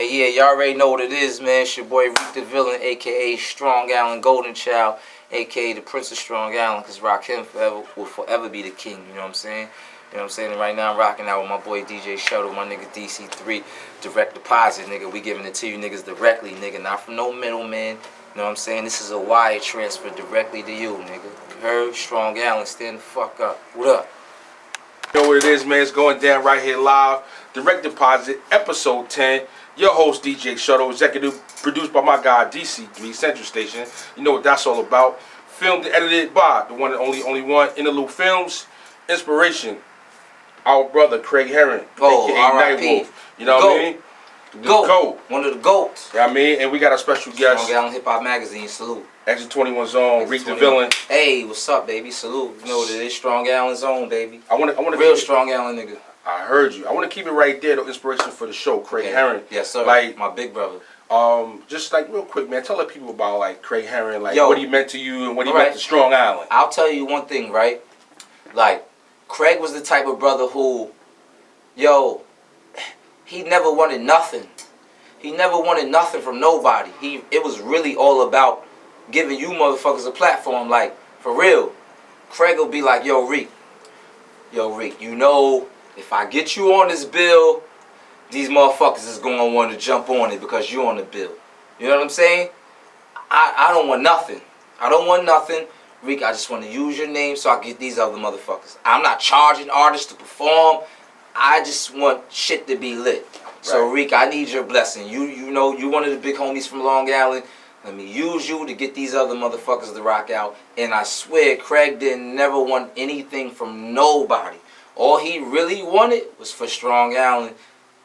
Hey, yeah, y'all already know what it is, man. It's your boy Reek the Villian, a.k.a. Strong Island Golden Child, a.k.a. the Prince of Strong Island, because Rakim will forever be the king, you know what I'm saying? You know what I'm saying? And right now I'm rocking out with my boy DJ Shuttle, my nigga DC3, direct deposit, nigga. We giving it to you niggas directly, nigga, not from no middleman. You know what I'm saying? This is a wire transfer directly to you, nigga. You heard? Strong Island, stand the fuck up. What up? You know what it is, man. It's going down right here live. Direct deposit, episode 10. Your host, DJ Shuttle, executive produced by my guy, DC3, Central Station. You know what that's all about. Filmed and edited by the one and only one, Interlude Films. Inspiration, our brother, Craig Heron, a.k.a. Nightwolf. You know what I mean? GOAT. One of the GOATs. You know what I mean? And we got a special guest. Strong Island Hip Hop Magazine, salute. Exit 21 Zone, Reek the Villain. Hey, what's up, baby? Salute. You know what it is, Strong Island Zone, baby. I want to real Strong Island nigga. I heard you. I want to keep it right there, the inspiration for the show, Craig Heron. Yes, sir. Like my big brother. Just like real quick, man. Tell the people about like Craig Heron, like what he meant to you and what he meant to Strong Island. I'll tell you one thing, right? Like Craig was the type of brother who, he never wanted nothing. He never wanted nothing from nobody. It was really all about giving you motherfuckers a platform. Like, for real. Craig will be like, yo, Reek, you know, if I get you on this bill, these motherfuckers is going to want to jump on it because you on the bill. You know what I'm saying? I don't want nothing. I don't want nothing. Reek, I just want to use your name so I get these other motherfuckers. I'm not charging artists to perform. I just want shit to be lit. So, Reek, I need your blessing. You know, you one of the big homies from Long Island. Let me use you to get these other motherfuckers to rock out. And I swear, Craig didn't never want anything from nobody. All he really wanted was for Strong Island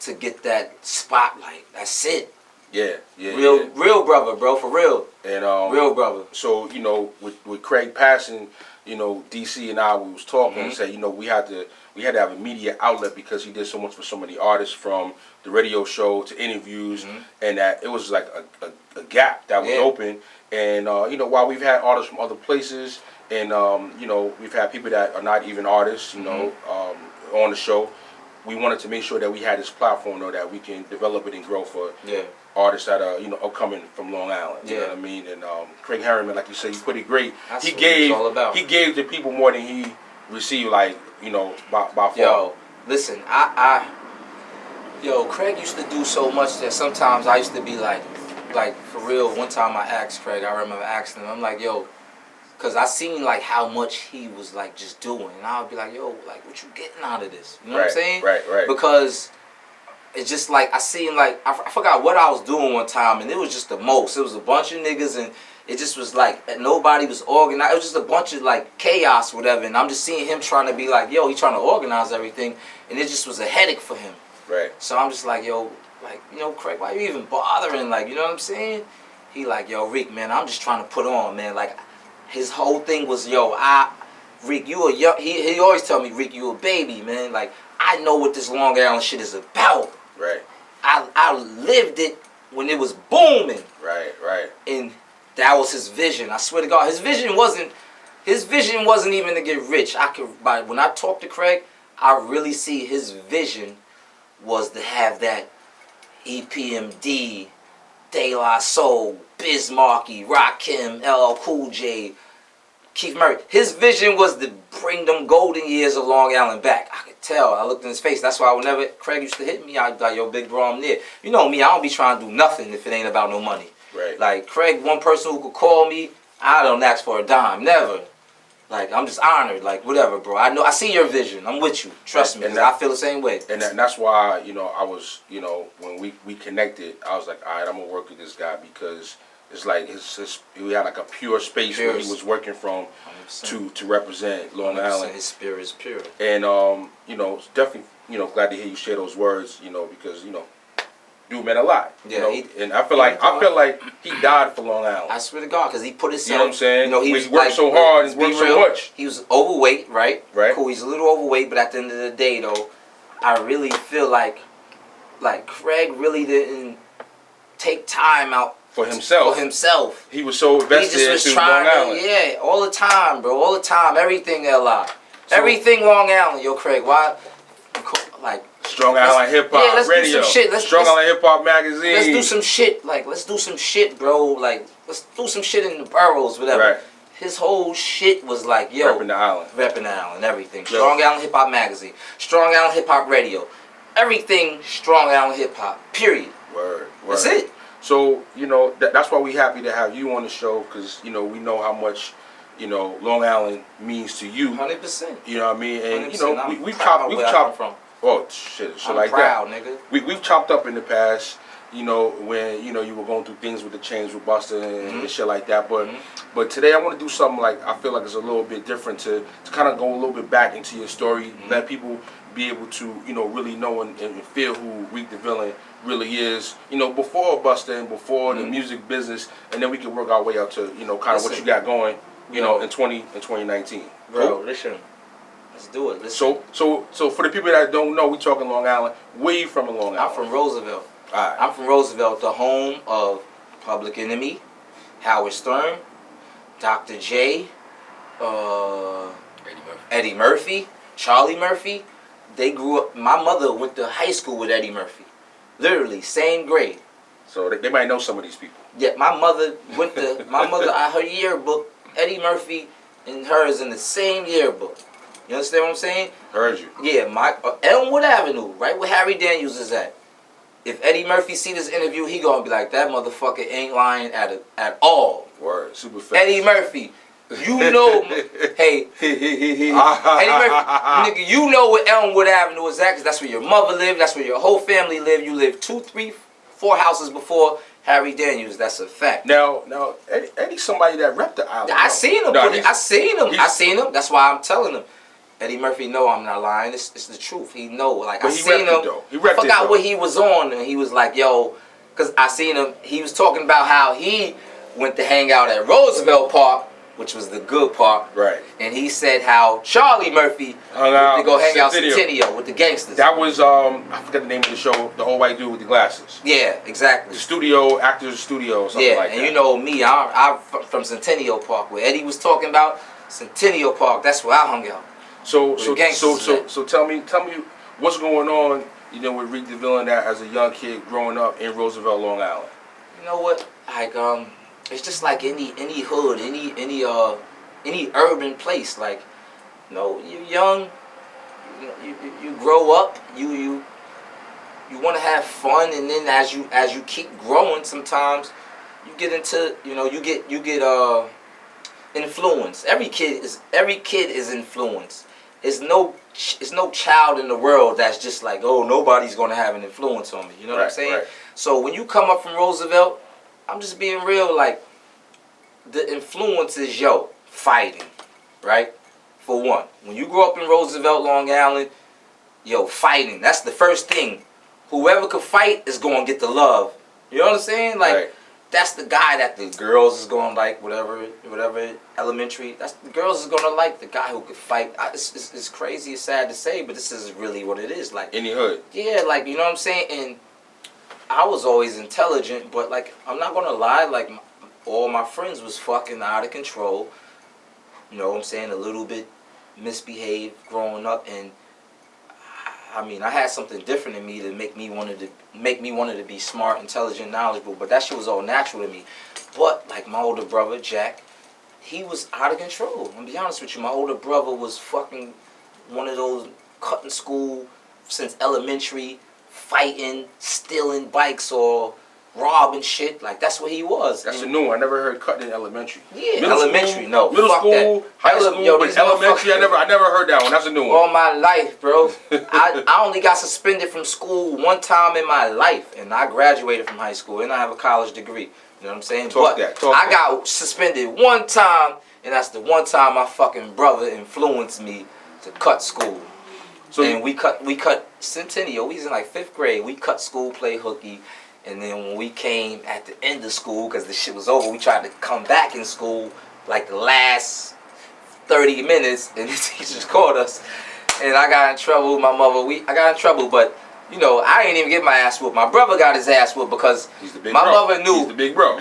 to get that spotlight. That's it. Real brother, bro, for real. And real brother. So, you know, with Craig passing, you know, DC and I, we was talking and said, you know, we had to have a media outlet because he did so much for so many artists, from the radio show to interviews, and that it was like a gap that was open. And you know, while we've had artists from other places, and you know, we've had people that are not even artists, you know, on the show, we wanted to make sure that we had this platform, though, that we can develop it and grow for artists that are, you know, upcoming from Long Island. You know what I mean? And Craig Heron, like you said, he put it great. That's he what gave it's all about. He gave the people more than he received, like, you know, by far. Yo, listen, Craig used to do so much that sometimes I used to be like for real. One time I asked Craig, I remember asking him, I'm like, yo, because I seen like how much he was like just doing, and I would be like, yo, like what you getting out of this? You know what I'm saying? Right. Because it's just like I seen like I forgot what I was doing one time, and it was just the most. It was a bunch of niggas, and it just was like nobody was organized. It was just a bunch of like chaos, whatever. And I'm just seeing him trying to be like, yo, he trying to organize everything, and it just was a headache for him. Right. So I'm just like, yo, like, you know, Craig, why you even bothering? Like, you know what I'm saying? He like, yo, Reek, man, I'm just trying to put on, man. Like, his whole thing was, yo, Reek, you a young. He always tell me, Reek, you a baby, man. Like, I know what this Long Island shit is about. Right. I lived it when it was booming. Right. And that was his vision. I swear to God, his vision wasn't even to get rich. When I talk to Craig, I really see his vision was to have that EPMD, De La Soul, Biz Markie, Rakim, LL Cool J, Keith Murray. His vision was to bring them golden years of Long Island back. I could tell. I looked in his face. That's why whenever Craig used to hit me, I'd be like, yo, big bro, I'm there. You know me, I don't be trying to do nothing if it ain't about no money. Right. Like, Craig, one person who could call me, I don't ask for a dime. Never. Like, I'm just honored. Like, whatever, bro. I see your vision. I'm with you. Trust me. And I feel the same way. And that's why, you know, I was, you know, when we connected, I was like, all right, I'm going to work with this guy because it's like we had like a pure space where he was working from 100%. to represent Long Island. His spirit is pure. And, you know, definitely, you know, glad to hear you share those words, you know, because, you know, dude meant a lot. Yeah, you know? And I feel like he died for Long Island. I swear to God, because he put himself. You know what I'm saying? You know, he worked like, so hard and worked so much. He was overweight, right? Cool. He's a little overweight, but at the end of the day, though, I really feel like Craig really didn't take time out for himself. He was so invested into Long Island. Yeah, all the time, bro. All the time. Everything LI. Everything Long Island. Yo, Craig, why? Like, Strong Island Hip Hop let's Radio. do some shit. Strong Island Hip Hop Magazine. Let's do some shit. Like, let's do some shit, bro. Like, let's do some shit in the boroughs, whatever. Right. His whole shit was like, yo. Repping the island. Repping the island, everything. Strong Island Hip Hop Magazine. Strong Island Hip Hop Radio. Everything Strong Island Hip Hop. Period. Word. That's it. So, you know, that's why we happy to have you on the show, because, you know, we know how much, you know, Long Island means to you. 100%. You know what I mean? And, 100%. you know, I'm we've proud chopped. from. Oh, shit I'm like proud, that. Nigga. We've chopped up in the past, you know, when, you know, you were going through things with the chains with Buster and shit like that. But today I want to do something like, I feel like it's a little bit different to kind of go a little bit back into your story, let people be able to, you know, really know and feel who Reek the Villian really is, you know, before Buster and before the music business, and then we can work our way out to, you know, kind of what you got going, you know, in 2019. Bro, Cool? listen. Let's do it. Listen. So for the people that don't know, we talking Long Island. Where you from in Long Island? I'm from Roosevelt. All right. I'm from Roosevelt, the home of Public Enemy, Howard Stern, Dr. J, Eddie Murphy, Charlie Murphy. They grew up. My mother went to high school with Eddie Murphy. Literally, same grade. So they might know some of these people. Yeah, my mother went to, her yearbook, Eddie Murphy and hers in the same yearbook. You understand what I'm saying? Heard you. Yeah, Elmwood Avenue, right where Harry Daniels is at. If Eddie Murphy see this interview, he gonna be like, that motherfucker ain't lying at all. Word, super fast. Eddie Murphy, you know, hey, Eddie Murphy, nigga, you know where Elmwood Avenue is at, because that's where your mother lived, that's where your whole family lived. You lived 2, 3, 4 houses before Harry Daniels. That's a fact. Now, Eddie's somebody that repped the island. I seen him. I seen him. That's why I'm telling him. Eddie Murphy know I'm not lying. It's the truth. He know. Like, I seen him. He repped it, forgot what he was on, and he was like, yo, because I seen him. He was talking about how he went to hang out at Roosevelt Park, which was the good park. Right. And he said how Charlie Murphy hung out to go hang out Centennial with the gangsters. That was I forgot the name of the show. The old white dude with the glasses. Yeah, exactly. The studio, Actors Studio, or something like that. Yeah, and you know me, I'm from Centennial Park, where Eddie was talking about. Centennial Park. That's where I hung out. So tell me what's going on, you know, with Reek the Villian as a young kid growing up in Roosevelt, Long Island. You know what? Like it's just like any hood, any urban place. Like, you know, you're young, you grow up, you want to have fun, and then as you keep growing, sometimes you get into, you know, you get influence. Every kid is influenced. It's no child in the world that's just like, oh, nobody's gonna have an influence on me. You know what I'm saying? Right. So when you come up from Roosevelt, I'm just being real. Like, the influence is fighting, right? For one, when you grow up in Roosevelt, Long Island, fighting. That's the first thing. Whoever could fight is gonna get the love. You know what I'm saying? Like. Right. That's the guy that the girls is gonna like, whatever elementary. That's the girls is gonna like the guy who could fight. It's crazy, it's sad to say, but this is really what it is. Like, any hood. Yeah, like, you know what I'm saying. And I was always intelligent, but like, I'm not gonna lie, like all my friends was fucking out of control. You know what I'm saying? A little bit misbehaved growing up, and I mean, I had something different in me to make me wanted to be smart, intelligent, knowledgeable. But that shit was all natural to me. But like my older brother Jack, he was out of control. I'm gonna be honest with you. My older brother was fucking one of those cutting school since elementary, fighting, stealing bikes or robbing shit. Like, that's what he was. That's a new one. I never heard cutting in elementary. Yeah, elementary, no. Middle school, high school, but elementary, I never heard that one. That's a new one. All my life, bro. I only got suspended from school one time in my life, and I graduated from high school, and I have a college degree. You know what I'm saying? I got suspended one time, and that's the one time my fucking brother influenced me to cut school. So and we cut Centennial. We was in like 5th grade. We cut school, play hooky. And then when we came at the end of school, because the shit was over, we tried to come back in school like the last 30 minutes, and the teachers called us. And I got in trouble with my mother. I got in trouble, but, you know, I didn't even get my ass whooped. My brother got his ass whooped because my mother knew. He's the big bro.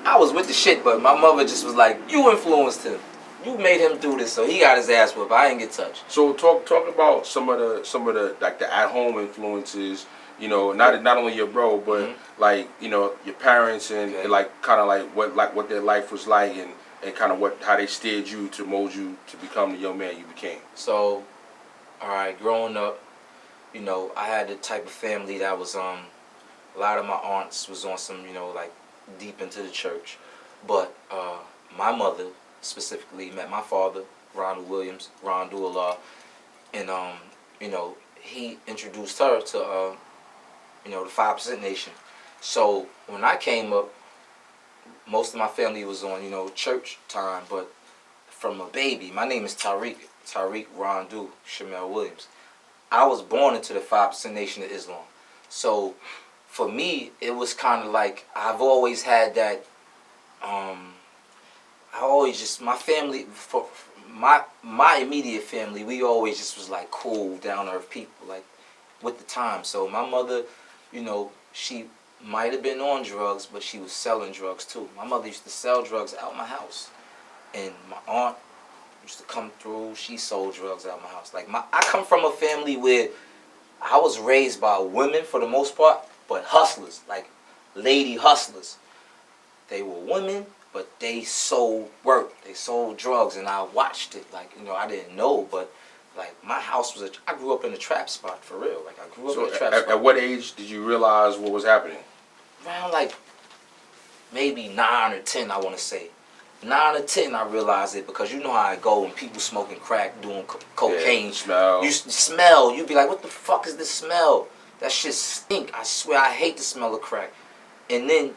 I was with the shit, but my mother just was like, you influenced him. You made him do this, so he got his ass whooped. I didn't get touched. So talk about some of the like the at home influences. You know, not only your bro, but like you know your parents and like kind of like what their life was like and kind of how they steered you to mold you to become the young man you became. So, all right, growing up, you know, I had the type of family that was a lot of my aunts was on some, you know, like deep into the church, but my mother specifically met my father, Ronald Williams, Ron Duala, and you know, he introduced her to you know, the 5% Nation. So when I came up, most of my family was on, you know, church time, but from a baby, my name is Tariq Rondu Shamel Williams. I was born into the 5% Nation of Islam. So for me, it was kind of like I've always had that. I always just my family for my immediate family. We always just was like cool, down to earth people, like with the time. So my mother, you know, she might have been on drugs, but she was selling drugs too. My mother used to sell drugs out my house, and my aunt used to come through. She sold drugs out my house. Like I come from a family where I was raised by women for the most part, but hustlers, like lady hustlers. They were women, but they sold work. They sold drugs, and I watched it. Like, you know, I didn't know, but like my house was I grew up in a trap spot for real. Like I grew up in a trap spot. At what age did you realize what was happening? Around like maybe 9 or 10, I want to say. 9 or 10, I realized it because you know how I go when people smoking crack, doing cocaine. Yeah, smell. You smell. You be like, what the fuck is this smell? That shit stink. I swear, I hate the smell of crack. And then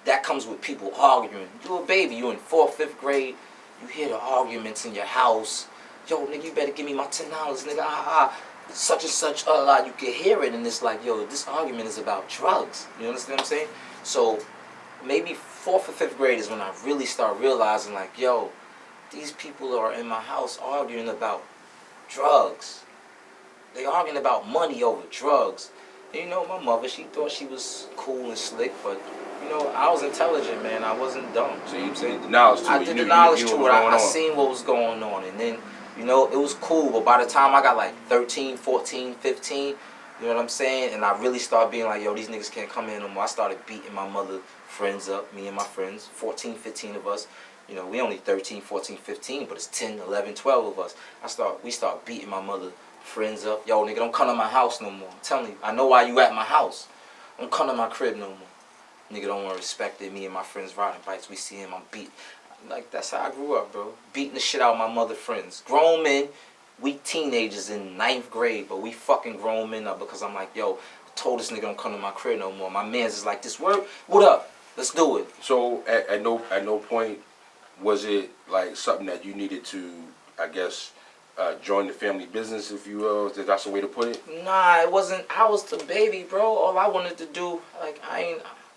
that comes with people arguing. You a baby. You in 4th, 5th grade. You hear the arguments in your house. Yo, nigga, you better give me my $10, nigga. Such and such. You can hear it, and it's like, yo, this argument is about drugs. You understand what I'm saying? So maybe 4th or 5th grade is when I really start realizing, like, yo, these people are in my house arguing about drugs. They arguing about money over drugs. And, you know, my mother, she thought she was cool and slick, but, you know, I was intelligent, man. I wasn't dumb. So you did the knowledge to it. I did the knowledge to it. I seen what was going on. And then, you know, it was cool. But by the time I got like 13, 14, 15, you know what I'm saying? And I really started being like, yo, these niggas can't come in no more. I started beating my mother friends up, me and my friends, 14, 15 of us. You know, we only 13, 14, 15, but it's 10, 11, 12 of us. We start beating my mother friends up. Yo, nigga, don't come to my house no more. I'm telling you, I know why you at my house. Don't come to my crib no more. Nigga don't want to respect it. Me and my friends riding bikes, we see him, I'm beat. Like, that's how I grew up, bro. Beating the shit out of my mother friends. Grown men, we teenagers in 9th grade, but we fucking grown men up because I'm like, yo, I told this nigga don't come to my crib no more. My man's is like, this word, what up? Let's do it. So at no point was it like something that you needed to, I guess, join the family business, if you will? Is that the way to put it? Nah, it wasn't. I was the baby, bro. All I wanted to do, like,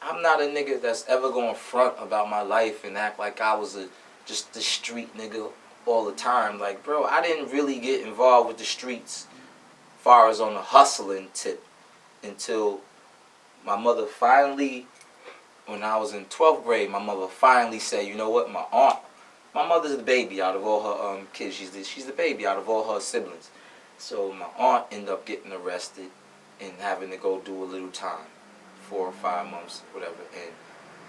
I'm not a nigga that's ever going front about my life and act like I was just the street nigga all the time. Like, bro, I didn't really get involved with the streets as far as on the hustling tip until my mother finally, when I was in 12th grade, my mother finally said, you know what, my mother's the baby out of all her kids. She's the baby out of all her siblings. So my aunt ended up getting arrested and having to go do a little time. 4 or 5 months, whatever, and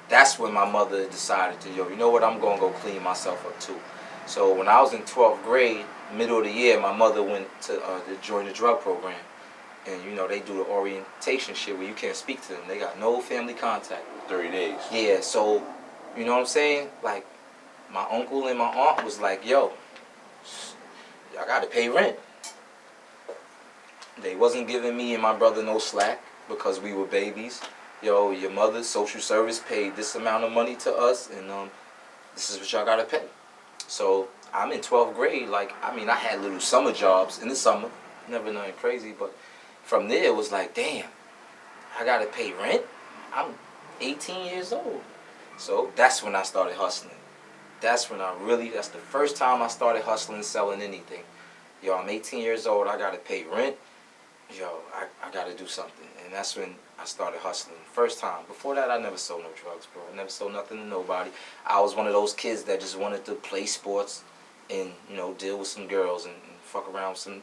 that's when my mother decided to, yo, you know what, I'm gonna go clean myself up too. So when I was in 12th grade, middle of the year, my mother went to join the drug program, and you know they do the orientation shit where you can't speak to them. They got no family contact. 30 days. Yeah, so you know what I'm saying? Like my uncle and my aunt was like, yo, y'all gotta pay rent. They wasn't giving me and my brother no slack. Because we were babies. Yo, your mother's social service paid this amount of money to us, and this is what y'all gotta pay. So I'm in 12th grade. Like, I mean, I had little summer jobs in the summer, never nothing crazy, but from there it was like, damn, I gotta pay rent. I'm 18 years old. So that's when I started hustling. That's the first time I started hustling, selling anything. Yo, I'm 18 years old. I gotta pay rent. Yo, I gotta do something. And that's when I started hustling. First time. Before that, I never sold no drugs, bro. I never sold nothing to nobody. I was one of those kids that just wanted to play sports and deal with some girls and fuck around with some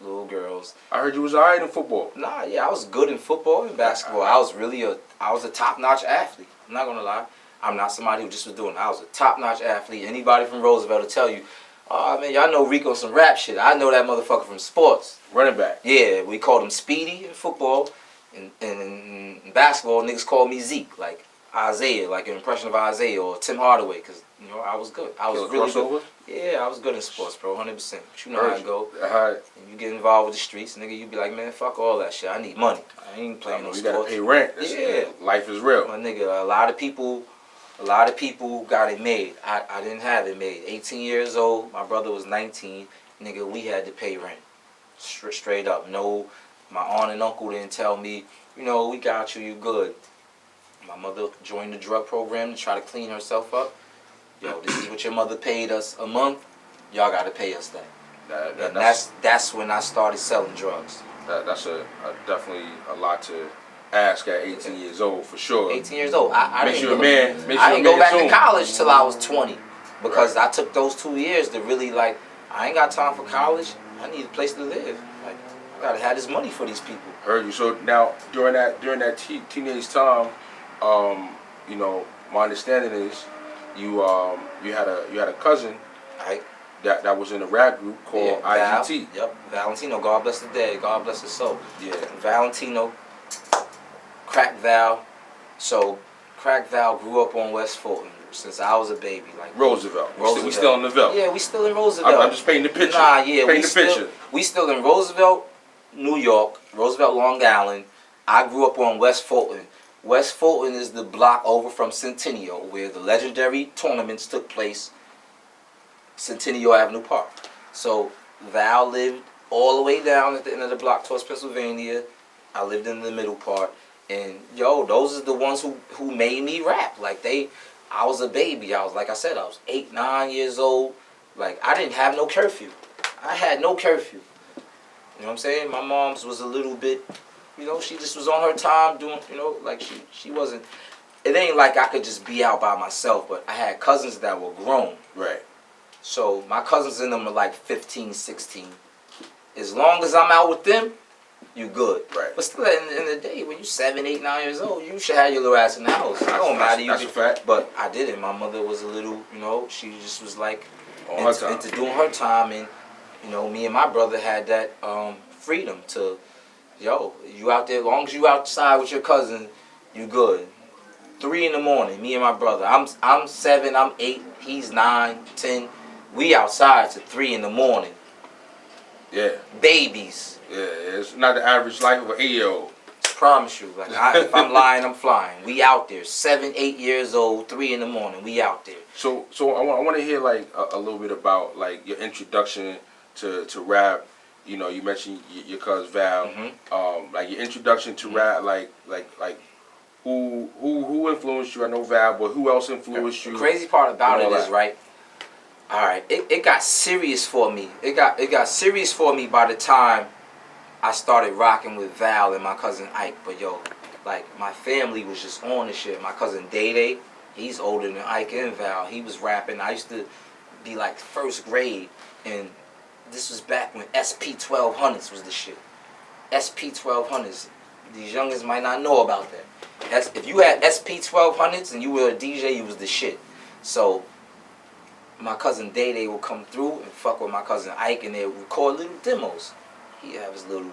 little girls. I heard you was alright in football. Nah, yeah, I was good in football and basketball. I was a top-notch athlete. I'm not gonna lie. I'm not somebody who just was doing it. I was a top-notch athlete. Anybody from Roosevelt will tell you, oh man, y'all know Reek on some rap shit. I know that motherfucker from sports. Running back. Yeah, we called him Speedy in football. And in basketball, niggas called me Zeke, like Isaiah, like an impression of Isaiah or Tim Hardaway, because I was good. I was really good. Yeah, I was good in sports, bro, 100%. But you know how it go. And you get involved with the streets, nigga, you be like, man, fuck all that shit. I need money. I ain't playing no sports. You gotta pay rent. Life is real. My nigga, a lot of people got it made. I didn't have it made. 18 years old, my brother was 19. Nigga, we had to pay rent. Straight up. No, my aunt and uncle didn't tell me, we got you, you good. My mother joined the drug program to try to clean herself up. Yo, this is what your mother paid us a month. Y'all got to pay us that. And that's when I started selling drugs. That's definitely a lot to ask at 18 years old, for sure. 18 years old. I didn't go back to college till I was 20 because I took those 2 years to really I ain't got time for college. I need a place to live. Like, I gotta have this money for these people. Heard you. So now during that teenage time, my understanding is you had a cousin, right, that was in a rap group called IGT. Yep, Valentino. God bless the dead. God bless his soul. Yeah, Valentino, Crack Val. So Crack Val grew up on West Fulton since I was a baby. Like Roosevelt. We still in the Ville. Yeah, we still in Roosevelt. I'm just painting the picture. Nah, yeah, picture. We still in Roosevelt, New York, Roosevelt, Long Island. I grew up on West Fulton. West Fulton is the block over from Centennial, where the legendary tournaments took place. Centennial Avenue Park. So Val lived all the way down at the end of the block towards Pennsylvania. I lived in the middle part. And those are the ones who made me rap. I was a baby. I was 8, 9 years old. I didn't have no curfew. I had no curfew. You know what I'm saying? My mom's was a little bit, she just was on her time doing, she wasn't, it ain't like I could just be out by myself, but I had cousins that were grown. Right. So my cousins in them are 15, 16. As long as I'm out with them, you good. Right. But still, at the end of the day, when you 7, 8, 9 years old, you should have your little ass in the house. It don't matter. That's a fact. But I didn't. My mother was a little, she just was into doing her time. And, me and my brother had that freedom to, you out there, as long as you outside with your cousin, you good. 3 in the morning, me and my brother. I'm 7, I'm 8, he's 9, 10. We outside to 3 in the morning. Yeah. Babies. Yeah, it's not the average life of an 8-year-old. Promise you. If I'm lying, I'm flying. We out there. 7, 8 years old, 3 in the morning. We out there. So I want to hear a little bit about your introduction to rap. You mentioned your cousin Val. Mm-hmm. Your introduction to rap. Who influenced you? I know Val, but who else influenced you? The crazy part about it is right. All right, it got serious for me. It got serious for me by the time I started rocking with Val and my cousin Ike. But my family was just on the shit. My cousin Day, he's older than Ike and Val. He was rapping. I used to be first grade, and this was back when SP 1200s was the shit. SP 1200s. These youngins might not know about that. If you had SP 1200s and you were a DJ, you was the shit. So my cousin Day would come through and fuck with my cousin Ike, and they would record little demos. He'd have his little,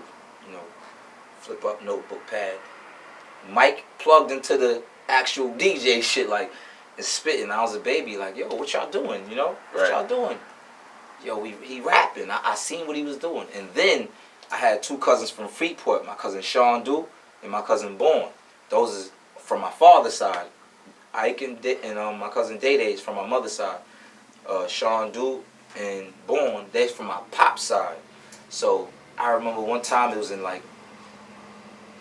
flip up notebook pad. Mike plugged into the actual DJ shit and spitting. I was a baby yo, what y'all doing? What y'all doing? Yo, he rapping. I seen what he was doing. And then I had 2 cousins from Freeport, my cousin Sean Du and my cousin Bourne. Those is from my father's side. Ike and my cousin Day is from my mother's side. Sean Du and Bourne, they from my pop's side. So I remember one time it was in late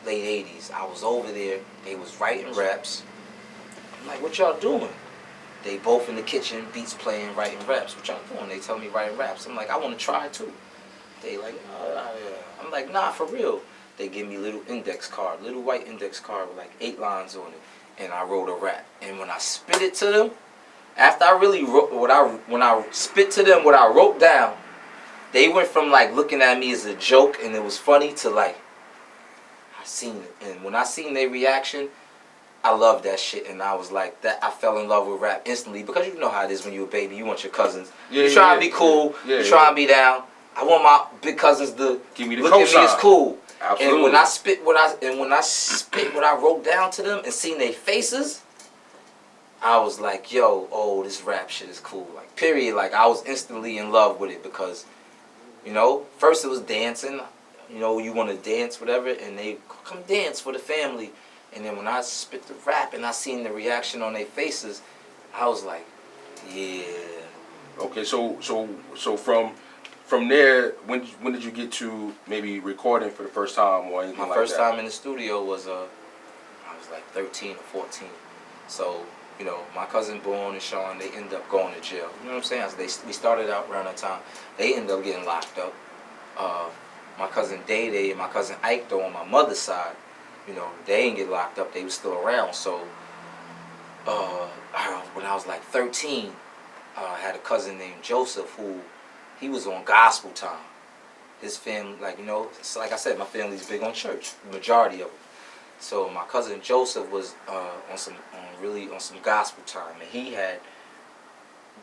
80s. I was over there. They was writing raps. I'm like, what y'all doing? They both in the kitchen, beats playing, writing raps. What y'all doing? They tell me writing raps. I'm like, I want to try it too. They I'm like, nah, for real. They give me little white index card with 8 lines on it. And I wrote a rap. And when I spit it to them, after I really wrote when I spit to them what I wrote down, they went from like looking at me as a joke and it was funny to like I seen it. And when I seen their reaction, I loved that shit, and I was like that. I fell in love with rap instantly because you know how it is when you're a baby. You want your cousins. You try to be cool. You try to be down. I want my big cousins to give me the look at me as cool. Absolutely. And when I spit what I wrote down to them and seen their faces, I was like, yo, oh, this rap shit is cool. Like, period. Like, I was instantly in love with it because, you know, first it was dancing. You know, you want to dance, whatever, and they come dance for the family. And then when I spit the rap and I seen the reaction on their faces, I was like, yeah. Okay, so from there, when did you get to maybe recording for the first time or anything like that? My first time in the studio was I was like 13 or 14. So, you know, my cousin Boone and Sean, they ended up going to jail. You know what I'm saying? We started out around that time. They ended up getting locked up. My cousin Day Day and my cousin Ike, though, on my mother's side, you know, they didn't get locked up. They was still around. So, when I was like 13, I had a cousin named Joseph who, he was on gospel time. His family, like, you know, so like I said, my family's big on church, the majority of them. So my cousin Joseph was on some gospel time, and he had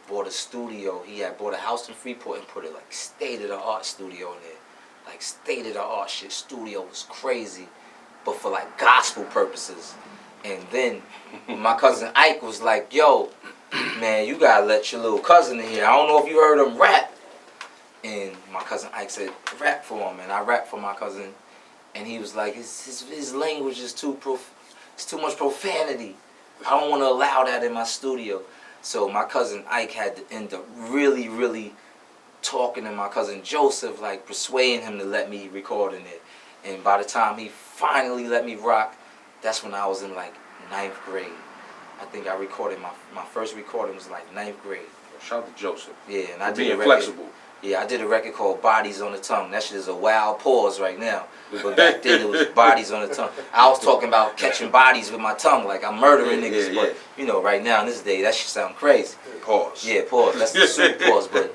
bought a studio. He had bought a house in Freeport and put a like state-of-the-art studio in there. Like state-of-the-art shit. Studio was crazy, but for like gospel purposes. And then my cousin Ike was like, yo, man, you gotta let your little cousin in here. I don't know if you heard him rap. And my cousin Ike said, rap for him. And I rapped for my cousin. And he was like, his language is it's too much profanity. I don't want to allow that in my studio. So my cousin Ike had to end up really, really talking to my cousin Joseph, like persuading him to let me record in it. And by the time he finally let me rock, that's when I was in like 9th grade. I think I recorded my first recording was like 9th grade. Shout out to Joseph. Yeah, and I did being flexible. Yeah, I did a record called Bodies on the Tongue. That shit is a wild pause right now. But back then it was Bodies on the Tongue. I was talking about catching bodies with my tongue, like I'm murdering niggas. But, you know, right now in this day, that shit sound crazy. Pause. Yeah, pause. That's the super pause. But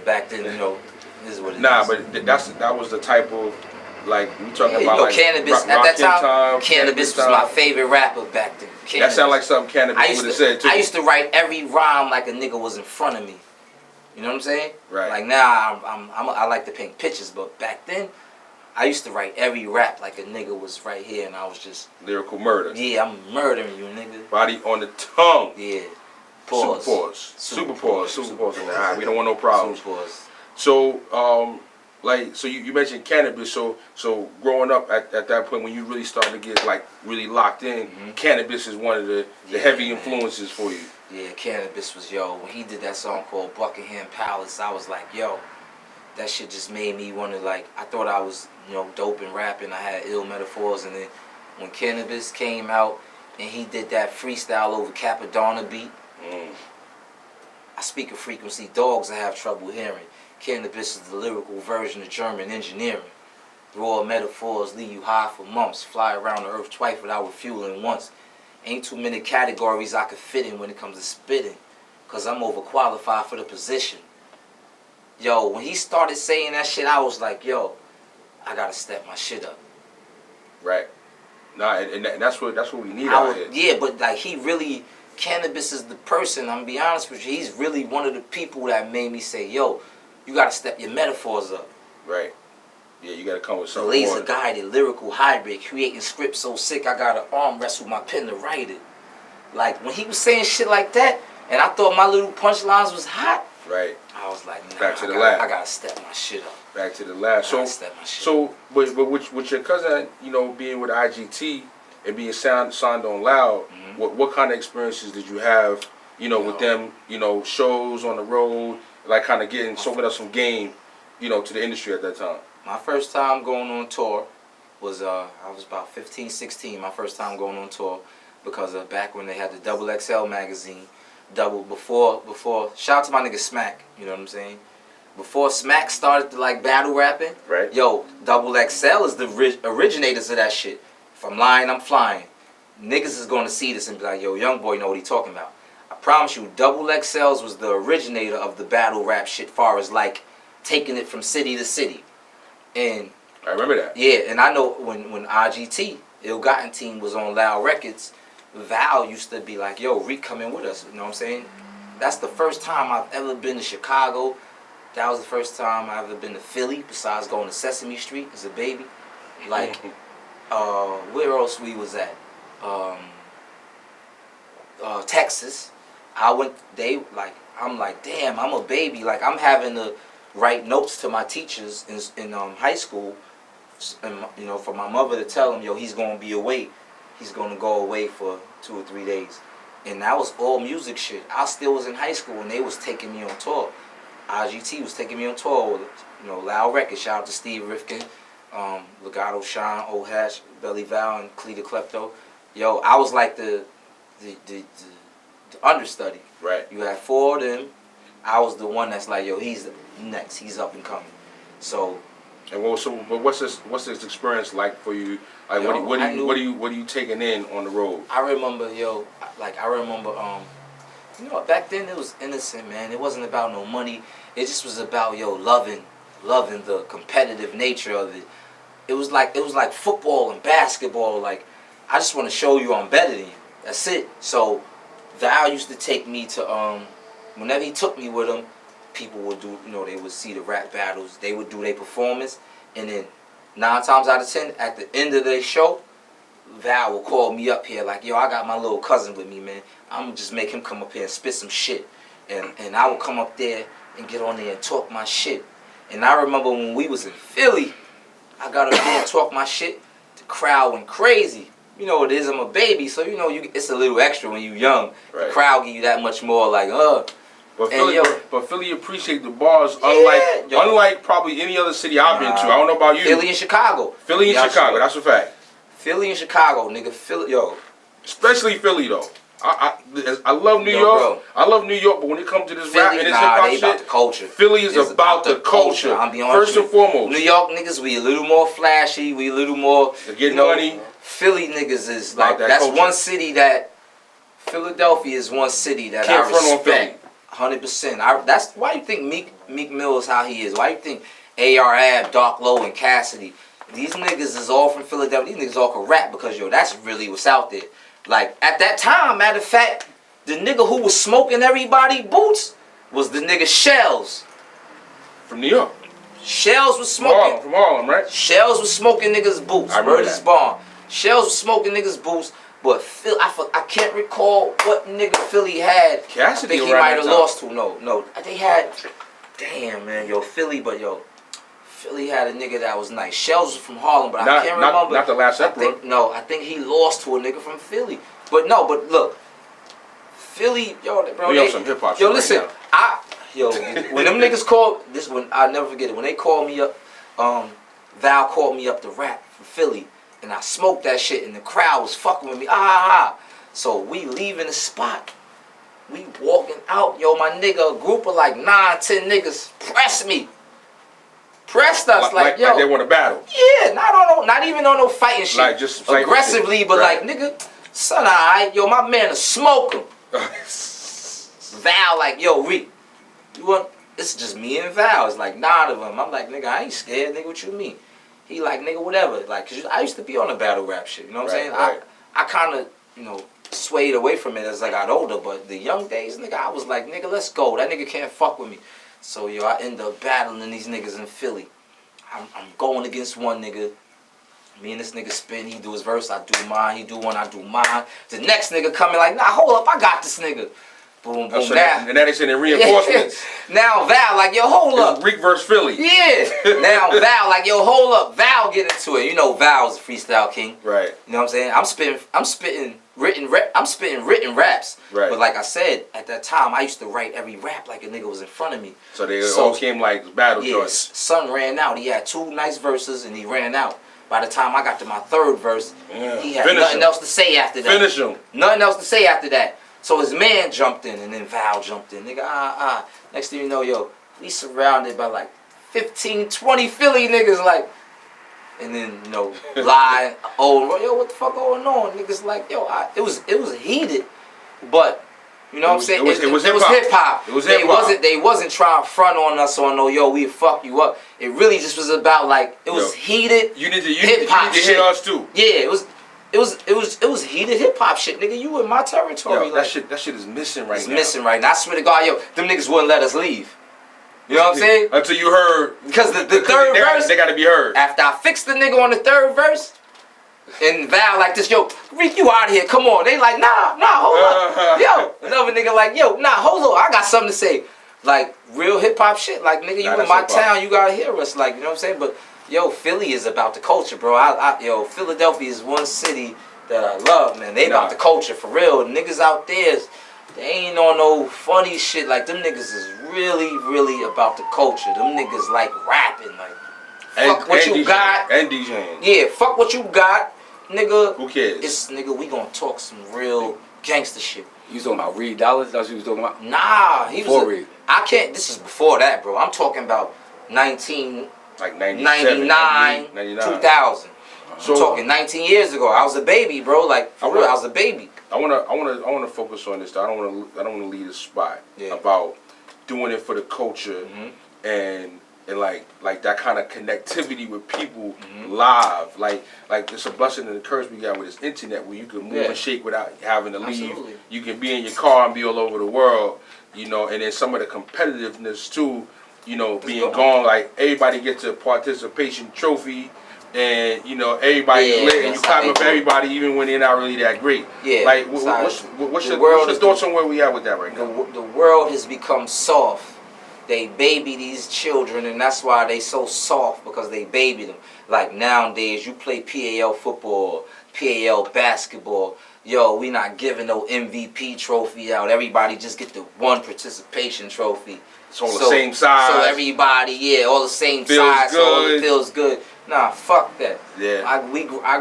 back then, you know, this is what it is. Nah, but that was the type of, like, we talking about, like, Cannabis. At that time, Cannabis was my favorite rapper back then. Cannabis. That sound like something Cannabis would have said, too. I used to write every rhyme like a nigga was in front of me. You know what I'm saying? Right. Like now, I like to paint pictures, but back then, I used to write every rap like a nigga was right here, and I was just lyrical murder. Yeah, I'm murdering you, nigga. Body on the tongue. Yeah. Pause. Super pause. Super pause. Super pause. All right, we don't want no problems. Super pause. So, like, so you mentioned Cannabis. So growing up at that point when you really started to get like really locked in, Cannabis is one of the heavy influences for you. Yeah, Cannabis was, when he did that song called Buckingham Palace, I was like, yo, that shit just made me want to, like, I thought I was, dope in rapping. I had ill metaphors, and then when Cannabis came out and he did that freestyle over Capadonna beat, I speak of frequency, dogs I have trouble hearing. Cannabis is the lyrical version of German engineering. Raw metaphors leave you high for months, fly around the earth twice without refueling once. Ain't too many categories I could fit in when it comes to spitting, cause I'm overqualified for the position. Yo, when he started saying that shit, I was like, yo, I gotta step my shit up. Right. Nah, and that's what we need out here. Yeah, but like he really, Cannabis is the person, I'm gonna be honest with you, he's really one of the people that made me say, yo, you gotta step your metaphors up. Right. Yeah, you gotta come with something. Laser guided, lyrical hybrid, creating scripts so sick I gotta arm wrestle my pen to write it. Like when he was saying shit like that, and I thought my little punchlines was hot. Right. I was like, nah, back to the lab. I gotta step my shit up. Back to the lab. But with your cousin, being with IGT and being signed on Loud, what kind of experiences did you have, with them, shows on the road, like kind of soaking up some game, to the industry at that time? My first time going on tour was, I was about 15, 16, my first time going on tour, because back when they had the Double XL magazine, before, shout out to my nigga Smack, you know what I'm saying? Before Smack started to like battle rapping, right? Yo, Double XL is the originators of that shit. If I'm lying, I'm flying. Niggas is gonna see this and be like, yo, young boy know what he talking about. I promise you, Double XLs was the originator of the battle rap shit, far as like taking it from city to city. And I remember that. yeah, and I know when IGT, Ill Gotten Team was on Loud Records, Val used to be like, yo, Reek coming with us. You know what I'm saying? That's the first time I've ever been to Chicago. That was the first time I've ever been to Philly, besides going to Sesame Street as a baby. Like, where else we was at? Texas. I'm like, damn, I'm a baby. Like, I'm having to write notes to my teachers in high school, and, you know, for my mother to tell them, yo, he's gonna be away. He's gonna go away for 2 or 3 days. And that was all music shit. I still was in high school and they was taking me on tour. IGT was taking me on tour with, you know, Loud Records. Shout out to Steve Rifkin, Legato Sean, Old Hash, Belly Val, and Cleta Klepto. Yo, I was like the understudy. Right. You had 4 of them. I was the one that's like, yo, he's next. He's up and coming. So. And what's this experience like for you? Like, Yo, what are you taking in on the road? I remember, you know, back then it was innocent, man. It wasn't about no money. It just was about, yo, loving the competitive nature of it. It was like football and basketball. Like, I just want to show you I'm better than you. That's it. So Val used to take me to whenever he took me with him, people would do, you know, they would see the rap battles. They would do their performance, and then 9 times out of 10, at the end of their show, Val will call me up here like, yo, I got my little cousin with me, man. I'm gonna just make him come up here and spit some shit. And I would come up there and get on there and talk my shit. And I remember when we was in Philly, I got up there and talk my shit. The crowd went crazy. You know what it is, I'm a baby, so you know it's a little extra when you young. Right. The crowd give you that much more like, But Philly appreciate the bars, unlike probably any other city I've been to. I don't know about you. Philly and Chicago. Philly and Chicago, that's a fact. Philly and Chicago, nigga. Philly, yo. Especially Philly, though. I love New York. Bro. I love New York, but when it comes to this rap and this hip hop shit, about the culture. Philly is about the culture. I'm being honest. First and foremost. New York niggas, we a little more flashy. We a little more. Get money. Philly niggas is like that's culture. One city that. Philadelphia is one city that can't I respect. 100%. That's why you think Meek Mill is how he is. Why you think A.R. Ab, Dark Low, and Cassidy? These niggas is all from Philadelphia. These niggas all can rap because, yo, that's really what's out there. Like, at that time, matter of fact, the nigga who was smoking everybody boots was the nigga Shells. From New York. Shells was smoking. From Harlem, right? Shells was smoking niggas boots. I remember that. Bomb. Shells was smoking niggas boots. But I can't recall what nigga Philly had. Cassidy, I think he might have lost to. No. They had, damn, man, yo, Philly, but yo, Philly had a nigga that was nice. Shells was from Harlem, but I can't remember. Not the last Emperor. I think he lost to a nigga from Philly. But look, Philly, yo, bro. We on some hip hop. Yo, listen, right when them niggas called I'll never forget it. When they called me up, Val called me up to rap from Philly. And I smoked that shit, and the crowd was fucking with me. So we leaving the spot. We walking out. Yo, my nigga, a group of like 9, 10 niggas pressed me. Pressed us like yo. Like they want to battle. Yeah, not even on no fighting shit. Like just aggressively, but right. Like, nigga, son, alright. Yo, my man, a smoke him. Val, like, yo, Reek, you want? It's just me and Val. It's like 9 of them. I'm like, nigga, I ain't scared. Nigga, what you mean? He like, nigga, whatever. Like, cause I used to be on the battle rap shit. You know what I'm saying? Right. I kind of, you know, swayed away from it as I got older. But the young days, nigga, I was like, nigga, let's go. That nigga can't fuck with me. So, yo, I end up battling these niggas in Philly. I'm going against one nigga. Me and this nigga spin. He do his verse. I do mine. He do one. I do mine. The next nigga coming like, nah, hold up. I got this nigga. Boom, boom, and now they sending reinforcements. Now Val like, yo, hold up. Reek versus Philly. Yeah. Now Val like, yo, hold up. Val get into it. You know Val's a freestyle king. Right. You know what I'm saying? I'm spitting written raps. Right. But like I said, at that time I used to write every rap like a nigga was in front of me. So they all came like battle choice. Yes. Son ran out. He had 2 nice verses and he ran out. By the time I got to my 3rd verse, he had nothing else to say after that. Finish him. Nothing else to say after that. So his man jumped in, and then Val jumped in. Nigga, Next thing you know, yo, we surrounded by like 15, 20 Philly niggas, like, and then, you know, lie, yo, what the fuck going on? Niggas like, yo, it was heated, but You know what I'm saying? It was hip hop. It was hip hop. They wasn't trying to front on us on no yo, we fuck you up. It really just was about like it was heated. You need to hip hop hear us too. Yeah, it was heated hip hop shit, nigga. You in my territory. Yo, like, that shit is missing right now. It's missing right now. I swear to God, yo, them niggas wouldn't let us leave. You know what I'm saying? Until you heard. Because the third verse, they gotta be heard. After I fixed the nigga on the third verse, and Val like this, yo, Reek, you out of here, come on. They like, nah, hold up. Yo, another nigga like, yo, nah, hold on, I got something to say. Like, real hip-hop shit. Like, nigga, you in my town, you gotta hear us. Like, you know what I'm saying? But, yo, Philly is about the culture, bro. Yo, Philadelphia is one city that I love, man. They about the culture, for real. Niggas out there, they ain't on no funny shit. Like, them niggas is really, really about the culture. Them niggas like rapping, like, fuck what you got. And DJing. Yeah, fuck what you got. Nigga, who cares? It's nigga, we gonna talk some real gangster shit. You was talking about Reed Dollars? That's what you was talking about? Nah, he before was. Reed. I can't. This is before that, bro. I'm talking about 1999, 2000. So, I'm talking 19 years ago. I was a baby, bro. Like for real, I was a baby. I wanna focus on this. I don't wanna leave this spot about doing it for the culture and like that kind of connectivity with people live. Like it's a blessing and a curse we got with this internet where you can move and shake without having to leave. Absolutely. You can be in your car and be all over the world, you know, and then some of the competitiveness too, you know, being gone. Like everybody gets a participation trophy and you know everybody's lit and you clap up everybody even when they're not really that great. Yeah. Like what's your thoughts on where we at with that right now? The world has become soft. They baby these children, and that's why they so soft, because they baby them. Like nowadays, you play PAL football, PAL basketball. Yo, we not giving no MVP trophy out. Everybody just get the one participation trophy. It's all the same size. So everybody, all the same size. So all it feels good. Nah, fuck that. Yeah. I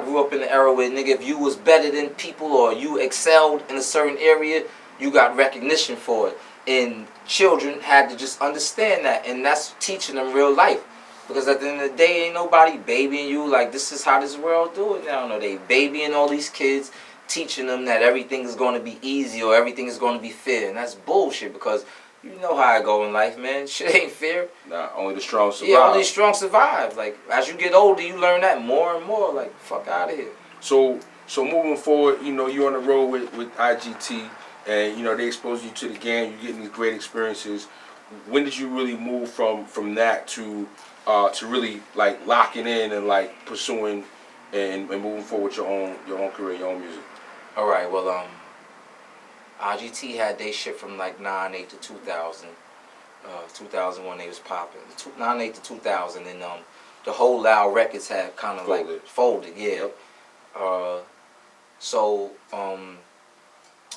grew up in the era where, nigga, if you was better than people or you excelled in a certain area, you got recognition for it. And children had to just understand that, and that's teaching them real life. Because at the end of the day, ain't nobody babying you like this is how this world do it now. No, they babying all these kids, teaching them that everything is going to be easy or everything is going to be fair, and that's bullshit. Because you know how I go in life, man. Shit ain't fair. Nah, only the strong survive. Yeah, only the strong survive. Like as you get older, you learn that more and more. Like fuck out of here. So moving forward, you know, you're on the road with IGT. And you know they expose you to the game. You're getting these great experiences. When did you really move from that to really like locking in and like pursuing and moving forward with your own career, your own music? All right. Well, IGT had they shit from like 98 to 2000. 2001 they was popping. 98 to 2000, and the whole Loud Records had kind of like folded. Yeah. Yep.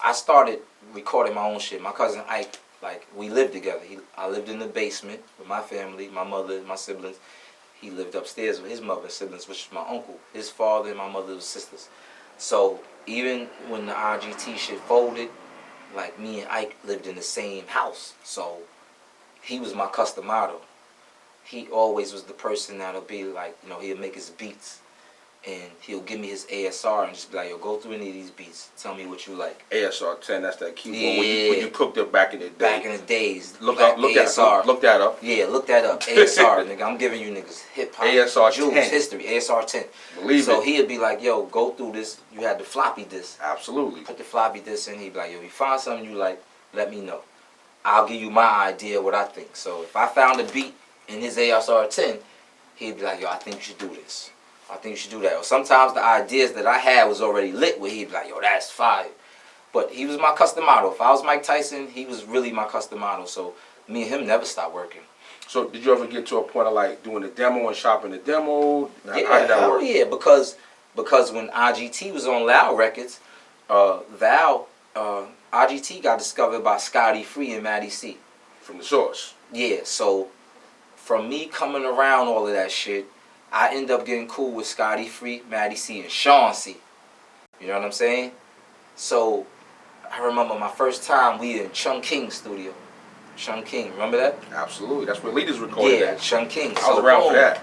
I started recording my own shit. My cousin Ike, like, we lived together. I lived in the basement with my family, my mother, my siblings. He lived upstairs with his mother and siblings, which is my uncle. His father and my mother's sisters. So even when the IGT shit folded, like, me and Ike lived in the same house. So he was my customado. He always was the person that'll be like, you know, he'll make his beats. And he'll give me his ASR and just be like, yo, go through any of these beats. Tell me what you like. ASR 10, that's that keyboard when you cooked up back in the day. Back in the days. Look that up. Yeah, look that up. ASR, nigga. I'm giving you niggas hip-hop. ASR Jules, 10. history. ASR 10. Believe so it. He'd be like, yo, go through this. You had the floppy disk. Absolutely. Put the floppy disk in. He'd be like, yo, you find something you like, let me know. I'll give you my idea of what I think. So if I found a beat in his ASR 10, he'd be like, yo, I think you should do this. I think you should do that. Or sometimes the ideas that I had was already lit where he'd be like, yo, that's fire. But he was my customado. If I was Mike Tyson, he was really my customado. So me and him never stopped working. So did you ever get to a point of like doing a demo and shopping the demo? Yeah, how did that work? Yeah, because when IGT was on Loud Records, IGT got discovered by Scotty Free and Matty C. From the source. Yeah, so from me coming around all of that shit, I end up getting cool with Scotty Free, Matty C, and Sean C. You know what I'm saying? So I remember my first time we in Chung King's studio. Chung King, remember that? Absolutely, that's where Leaders recorded that. Yeah, Chung King. I was around for that.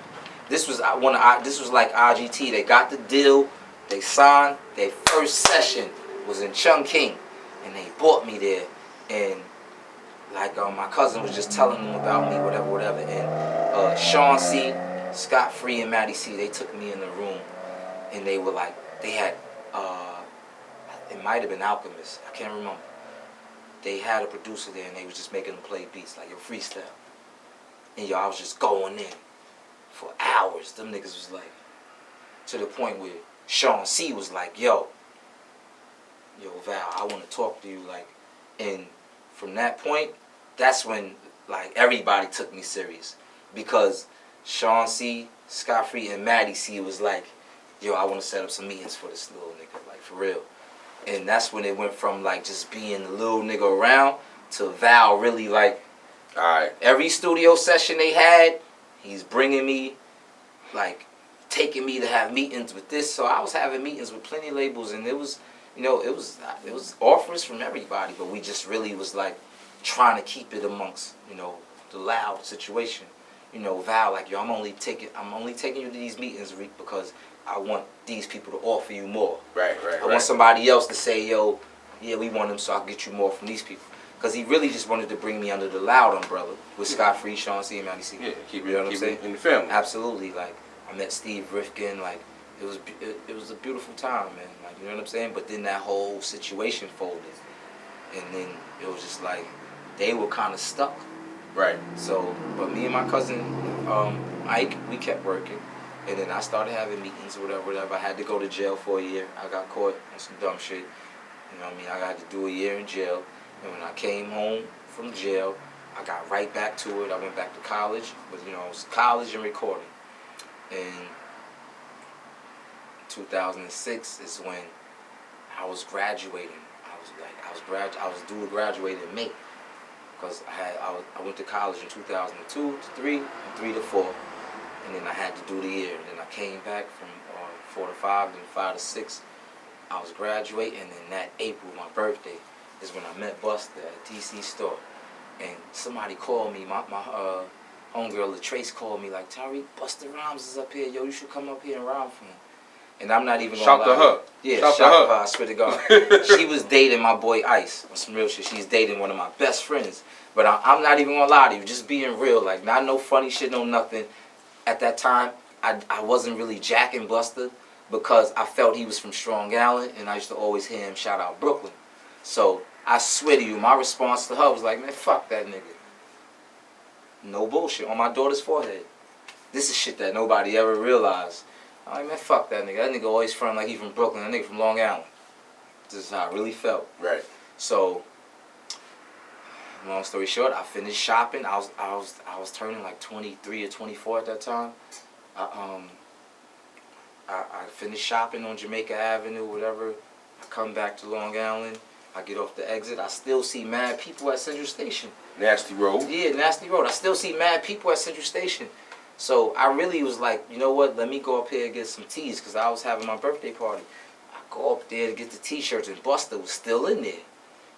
This was like IGT. They got the deal, they signed. Their first session was in Chung King, and they brought me there. And like my cousin was just telling them about me, whatever. And Sean C, Scott Free, and Matty C, they took me in the room, and they were like, they had, it might have been Alchemist, I can't remember. They had a producer there, and they was just making them play beats like, yo, freestyle. And yo, I was just going in for hours. Them niggas was like, to the point where Sean C was like, yo Val, I want to talk to you, like. And from that point, that's when like everybody took me serious, because Sean C, Scott Free, and Matty C was like, yo, I want to set up some meetings for this little nigga, like for real. And that's when it went from like just being the little nigga around to Val really like, alright, every studio session they had, he's bringing me, like taking me to have meetings with this. So I was having meetings with plenty of labels, and it was, you know, it was offers from everybody, but we just really was like trying to keep it amongst, you know, the loud situation. You know, Val, like, yo, I'm only taking you to these meetings, Reek, because I want these people to offer you more. Right. I want somebody else to say, yo, yeah, we want them, so I'll get you more from these people. Because he really just wanted to bring me under the loud umbrella with Scott Free, Sean C, and Matty C. Yeah, keep you know what I'm saying? In the family. Absolutely. Like, I met Steve Rifkin, like, it was a beautiful time, man. Like, you know what I'm saying? But then that whole situation folded. And then it was just like, they were kind of stuck. Right. So, but me and my cousin, Ike, we kept working. And then I started having meetings or whatever. I had to go to jail for a year. I got caught on some dumb shit. You know what I mean? I got to do a year in jail. And when I came home from jail, I got right back to it. I went back to college. But, you know, it was college and recording. And 2006 is when I was graduating. I was due to graduate in May. Because I went to college in 2002 to 3, and 3 to 4. And then I had to do the year. And then I came back from 4 to 5, then 5 to 6. I was graduating, and then that April, my birthday, is when I met Buster at a DC store. And somebody called me, my homegirl Latrace called me like, Tariq, Buster Rhymes is up here. Yo, you should come up here and rhyme for him. And I'm not even gonna lie. Shout to her. Yeah, shout to her, I swear to God. She was dating my boy Ice on some real shit. She's dating one of my best friends. But I'm not even gonna lie to you, just being real, like not no funny shit, no nothing. At that time, I wasn't really jacking Buster because I felt he was from Strong Island, and I used to always hear him shout out Brooklyn. So I swear to you, my response to her was like, man, fuck that nigga. No bullshit, on my daughter's forehead. This is shit that nobody ever realized. I'm like, man, fuck that nigga. That nigga always front like he from Brooklyn. That nigga from Long Island. This is how I really felt. Right. So, long story short, I finished shopping. I was turning like 23 or 24 at that time. I finished shopping on Jamaica Avenue, whatever. I come back to Long Island. I get off the exit. I still see mad people at Central Station. Nasty Road. Yeah, Nasty Road. I still see mad people at Central Station. So I really was like, you know what? Let me go up here and get some teas, because I was having my birthday party. I go up there to get the t-shirts, and Buster was still in there.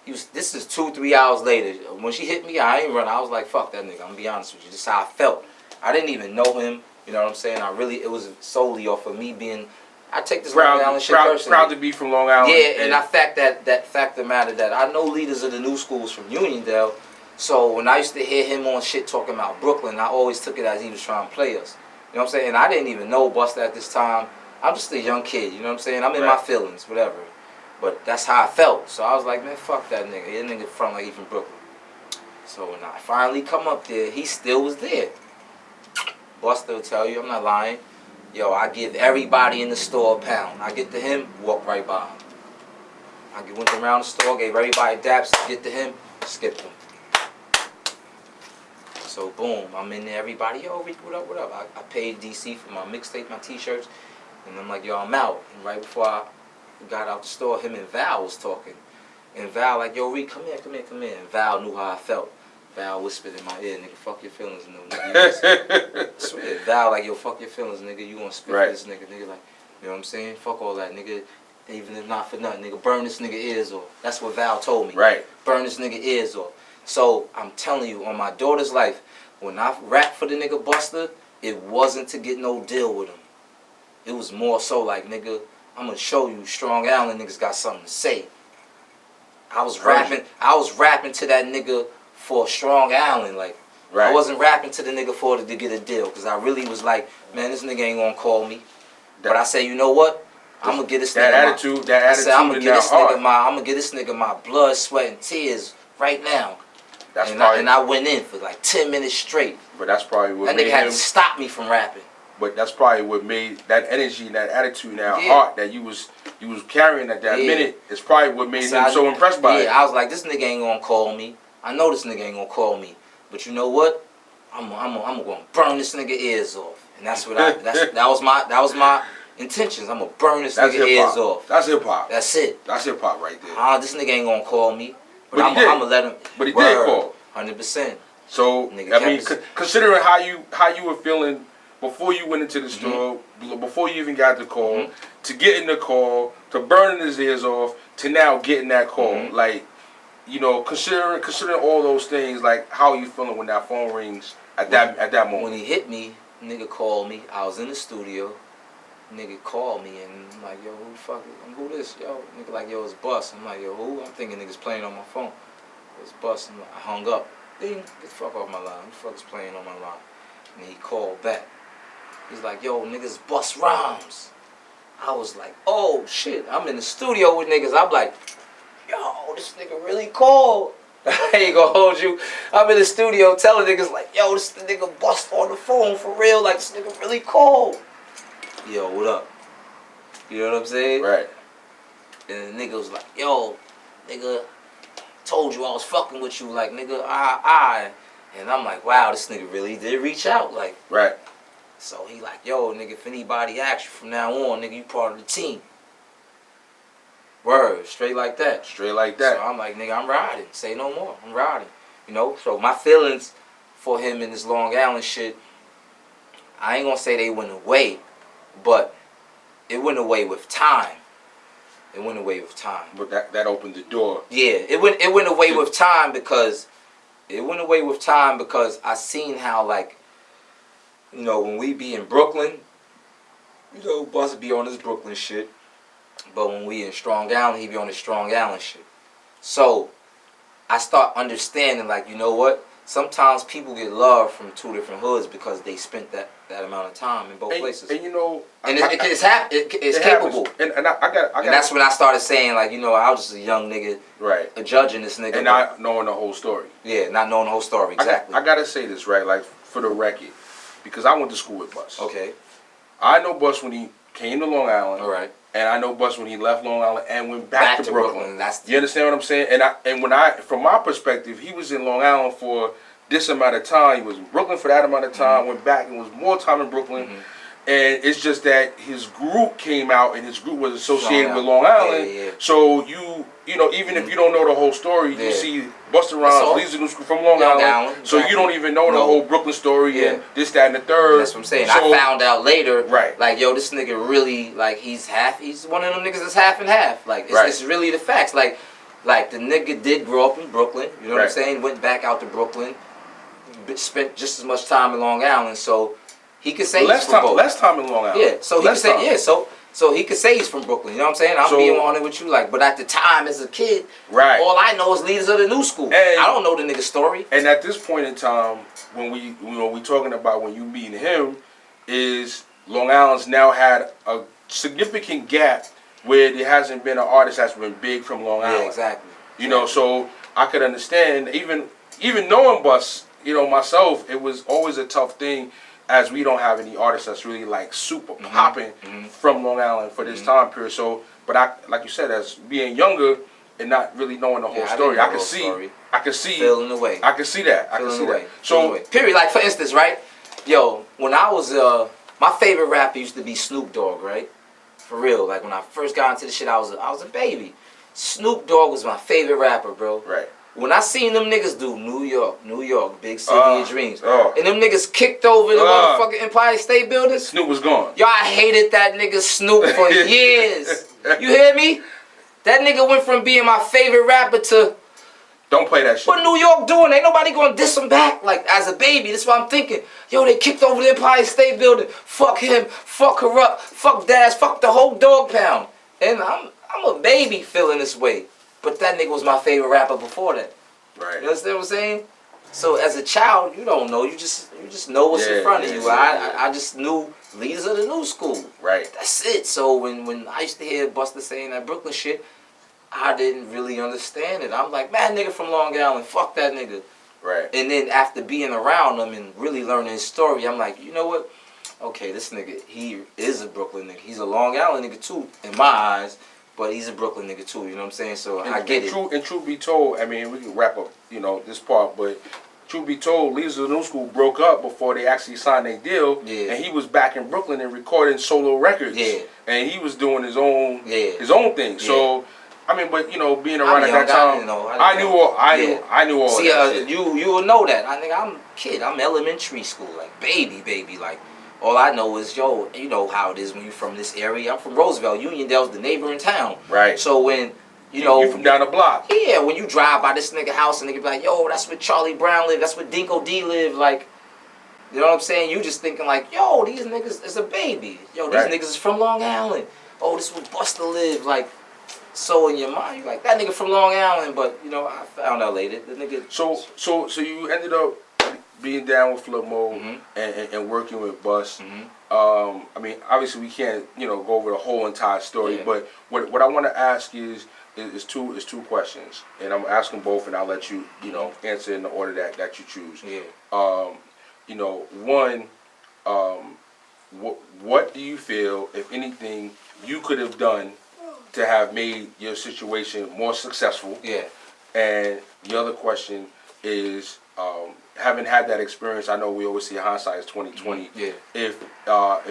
This is 2-3 hours later. When she hit me, I ain't run. I was like, fuck that nigga. I'm gonna be honest with you. This is how I felt. I didn't even know him. You know what I'm saying? It was solely off of me being, I take this Long Island shit personally. Proud to be from Long Island. Yeah, and that fact of the matter that I know leaders of the new schools from Uniondale. So when I used to hear him on shit talking about Brooklyn, I always took it as he was trying to play us. You know what I'm saying? And I didn't even know Buster at this time. I'm just a young kid, you know what I'm saying? I'm in my feelings, whatever. But that's how I felt. So I was like, man, fuck that nigga. That nigga front like he from Brooklyn. So when I finally come up there, he still was there. Buster will tell you, I'm not lying. Yo, I give everybody in the store a pound. I get to him, walk right by him. I went around the store, gave everybody daps, get to him, skipped him. So boom, I'm in there, everybody, yo, Reek, what up? I paid DC for my mixtape, my t-shirts, and I'm like, yo, I'm out. And right before I got out the store, him and Val was talking. And Val like, yo, Reek, come here. And Val knew how I felt. Val whispered in my ear, nigga, fuck your feelings, nigga. I swear, Val like, yo, fuck your feelings, nigga, you gonna spit for this nigga, like, you know what I'm saying? Fuck all that, nigga. Even if not for nothing, nigga, burn this nigga ears off. That's what Val told me. Right. Burn this nigga ears off. So, I'm telling you, on my daughter's life, when I rapped for the nigga Buster, it wasn't to get no deal with him. It was more so like, nigga, I'm gonna show you Strong Island niggas got something to say. I was rapping to that nigga for Strong Island, like. Right. I wasn't rapping to the nigga for to get a deal, because I really was like, man, this nigga ain't gonna call me. But I said, you know what? I'm gonna get this nigga I'm gonna get this nigga my blood, sweat, and tears right now. And I went in for like 10 minutes straight. But that's probably what that nigga had to stop me from rapping. But that's probably what made that energy and that attitude and that heart that you was carrying at that minute. It's probably what made him so impressed by it. Yeah, I was like, this nigga ain't gonna call me. I know this nigga ain't gonna call me. But you know what? I'm gonna burn this nigga ears off, and that's what that was my intentions. I'm gonna burn this nigga ears off. That's hip hop. That's it. That's hip hop right there. This nigga ain't gonna call me, but I'm gonna let him. But he did call. 100%. So I mean, considering how you were feeling before you went into the store, before you even got the call, to getting the call, to burning his ears off, to now getting that call, like. You know, considering all those things, like how you feeling when that phone rings at that moment? When he hit me, nigga called me. I was in the studio. Nigga called me and I'm like, yo, who the fuck? Who this? Yo, nigga like, yo, it's Bus. I'm like, yo, who? I'm thinking niggas playing on my phone. It's Bus. I'm like, I hung up. Ding, get the fuck off my line. Who the fuck is playing on my line? And he called back. He's like, yo, niggas Bus Rhymes. I was like, oh shit. I'm in the studio with niggas. I'm like, yo, this nigga really called. I ain't gonna hold you. I'm in the studio telling niggas like, yo, this nigga Bust on the phone for real. Like, this nigga really called. Yo, what up? You know what I'm saying? Right. And the nigga was like, yo, nigga, told you I was fucking with you. Like, nigga, I. And I'm like, wow, this nigga really did reach out. Like, right. So he like, yo, nigga, if anybody asks you from now on, nigga, you part of the team. Word, straight like that. Straight like that. So I'm like, nigga, I'm riding. Say no more. I'm riding. You know? So my feelings for him in this Long Island shit, I ain't gonna say they went away, but it went away with time. It went away with time. But that opened the door. Yeah, it went away with time because I seen how, like, you know, when we be in Brooklyn, you know, Bus be on this Brooklyn shit. But when we in Strong Island, he be on the Strong Island shit. So I start understanding, like, you know what? Sometimes people get love from two different hoods because they spent that amount of time in both places. And you know, and it's capable. And I got. And that's when I started saying, like, you know, I was just a young nigga, right? Judging this nigga, and not knowing the whole story. Yeah, not knowing the whole story. Exactly. I gotta say this, right? Like, for the record, because I went to school with Bus. Okay. I know Bus when he came to Long Island. All right. And I know Bus when he left Long Island and went back to Brooklyn. That's you understand what I'm saying? And from my perspective, he was in Long Island for this amount of time. He was in Brooklyn for that amount of time. Went back and was more time in Brooklyn. And it's just that his group came out and his group was associated with Long Island. Yeah. So you know, even if you don't know the whole story, you see Busta Rhymes leaves the school from Long Island. So you don't even know the whole Brooklyn story and this, that, and the third. That's what I'm saying. So, I found out later, right? Like, yo, this nigga really, like, he's one of them niggas that's half and half. Like, it's really the facts. Like the nigga did grow up in Brooklyn. You know what I'm saying? Went back out to Brooklyn, spent just as much time in Long Island. So he could say less time in Long Island. Yeah. So he could say So he could say he's from Brooklyn, you know what I'm saying? I'm being honest with you, like, but at the time as a kid, all I know is leaders of the new school. And I don't know the nigga's story. And at this point in time, when we talking about when you meeting him, is Long Island's now had a significant gap where there hasn't been an artist that's been big from Long Island. Yeah, exactly. You know, so I could understand, even knowing Bus, you know, myself, it was always a tough thing, as we don't have any artists that's really like super popping from Long Island for this time period. So, but I, like you said, as being younger and not really knowing the whole story, I can see feeling the way. I can see that. I can see that. So, period. Like, for instance, right? Yo, when I was my favorite rapper used to be Snoop Dogg, right? For real. Like, when I first got into the shit, I was a baby. Snoop Dogg was my favorite rapper, bro. Right. When I seen them niggas do New York, big city of dreams, and them niggas kicked over the motherfucking Empire State Building, Snoop was gone. Yo, I hated that nigga Snoop for years. You hear me? That nigga went from being my favorite rapper to... Don't play that shit. What New York doing? Ain't nobody gonna diss him back. Like, as a baby, that's what I'm thinking. Yo, they kicked over the Empire State Building. Fuck him. Fuck Corrupt. Fuck Dash. Fuck the whole dog pound. And I'm a baby feeling this way. but that nigga was my favorite rapper before that. Right. You understand what I'm saying? So as a child, you don't know. You just know what's in front of you. I just knew leaders of the new school. Right. That's it. So when I used to hear Busta saying that Brooklyn shit, I didn't really understand it. I'm like, man, nigga from Long Island, fuck that nigga. Right. And then after being around him and really learning his story, I'm like, you know what? Okay, this nigga, he is a Brooklyn nigga. He's a Long Island nigga too, in my eyes, but he's a Brooklyn nigga too. You know what I'm saying? So I get it. And truth be told, I mean, we can wrap up, this part, but truth be told, Leaders of the New School broke up before they actually signed their deal. Yeah. And he was back in Brooklyn and recording solo records. Yeah. And he was doing his own thing. Yeah. So, I mean, but being around at that time, I knew all See, that shit. you will know that. I think I'm a kid. I'm elementary school, like baby, like. All I know is, you know how it is when you're from this area. I'm from Roosevelt. Uniondale's the neighboring town. Right. So when, you're from down the block. Yeah, when you drive by this nigga house and nigga be like, yo, that's where Charlie Brown live. That's where Dinko D live. Like, you know what I'm saying? You just thinking like, yo, these niggas is a baby. Yo, these niggas is from Long Island. Oh, this is where Busta live. Like, so in your mind, you're like, that nigga from Long Island. But, I found out later. The nigga. So you ended up being down with Flip Mode and working with Bus. I mean, obviously we can't go over the whole entire story, but what I want to ask is two questions, and I'm asking both, and I'll let you answer in the order that you choose. One, what do you feel, if anything, you could have done to have made your situation more successful? Yeah. And the other question is, having had that experience, I know we always see hindsight is 20/20. Yeah. If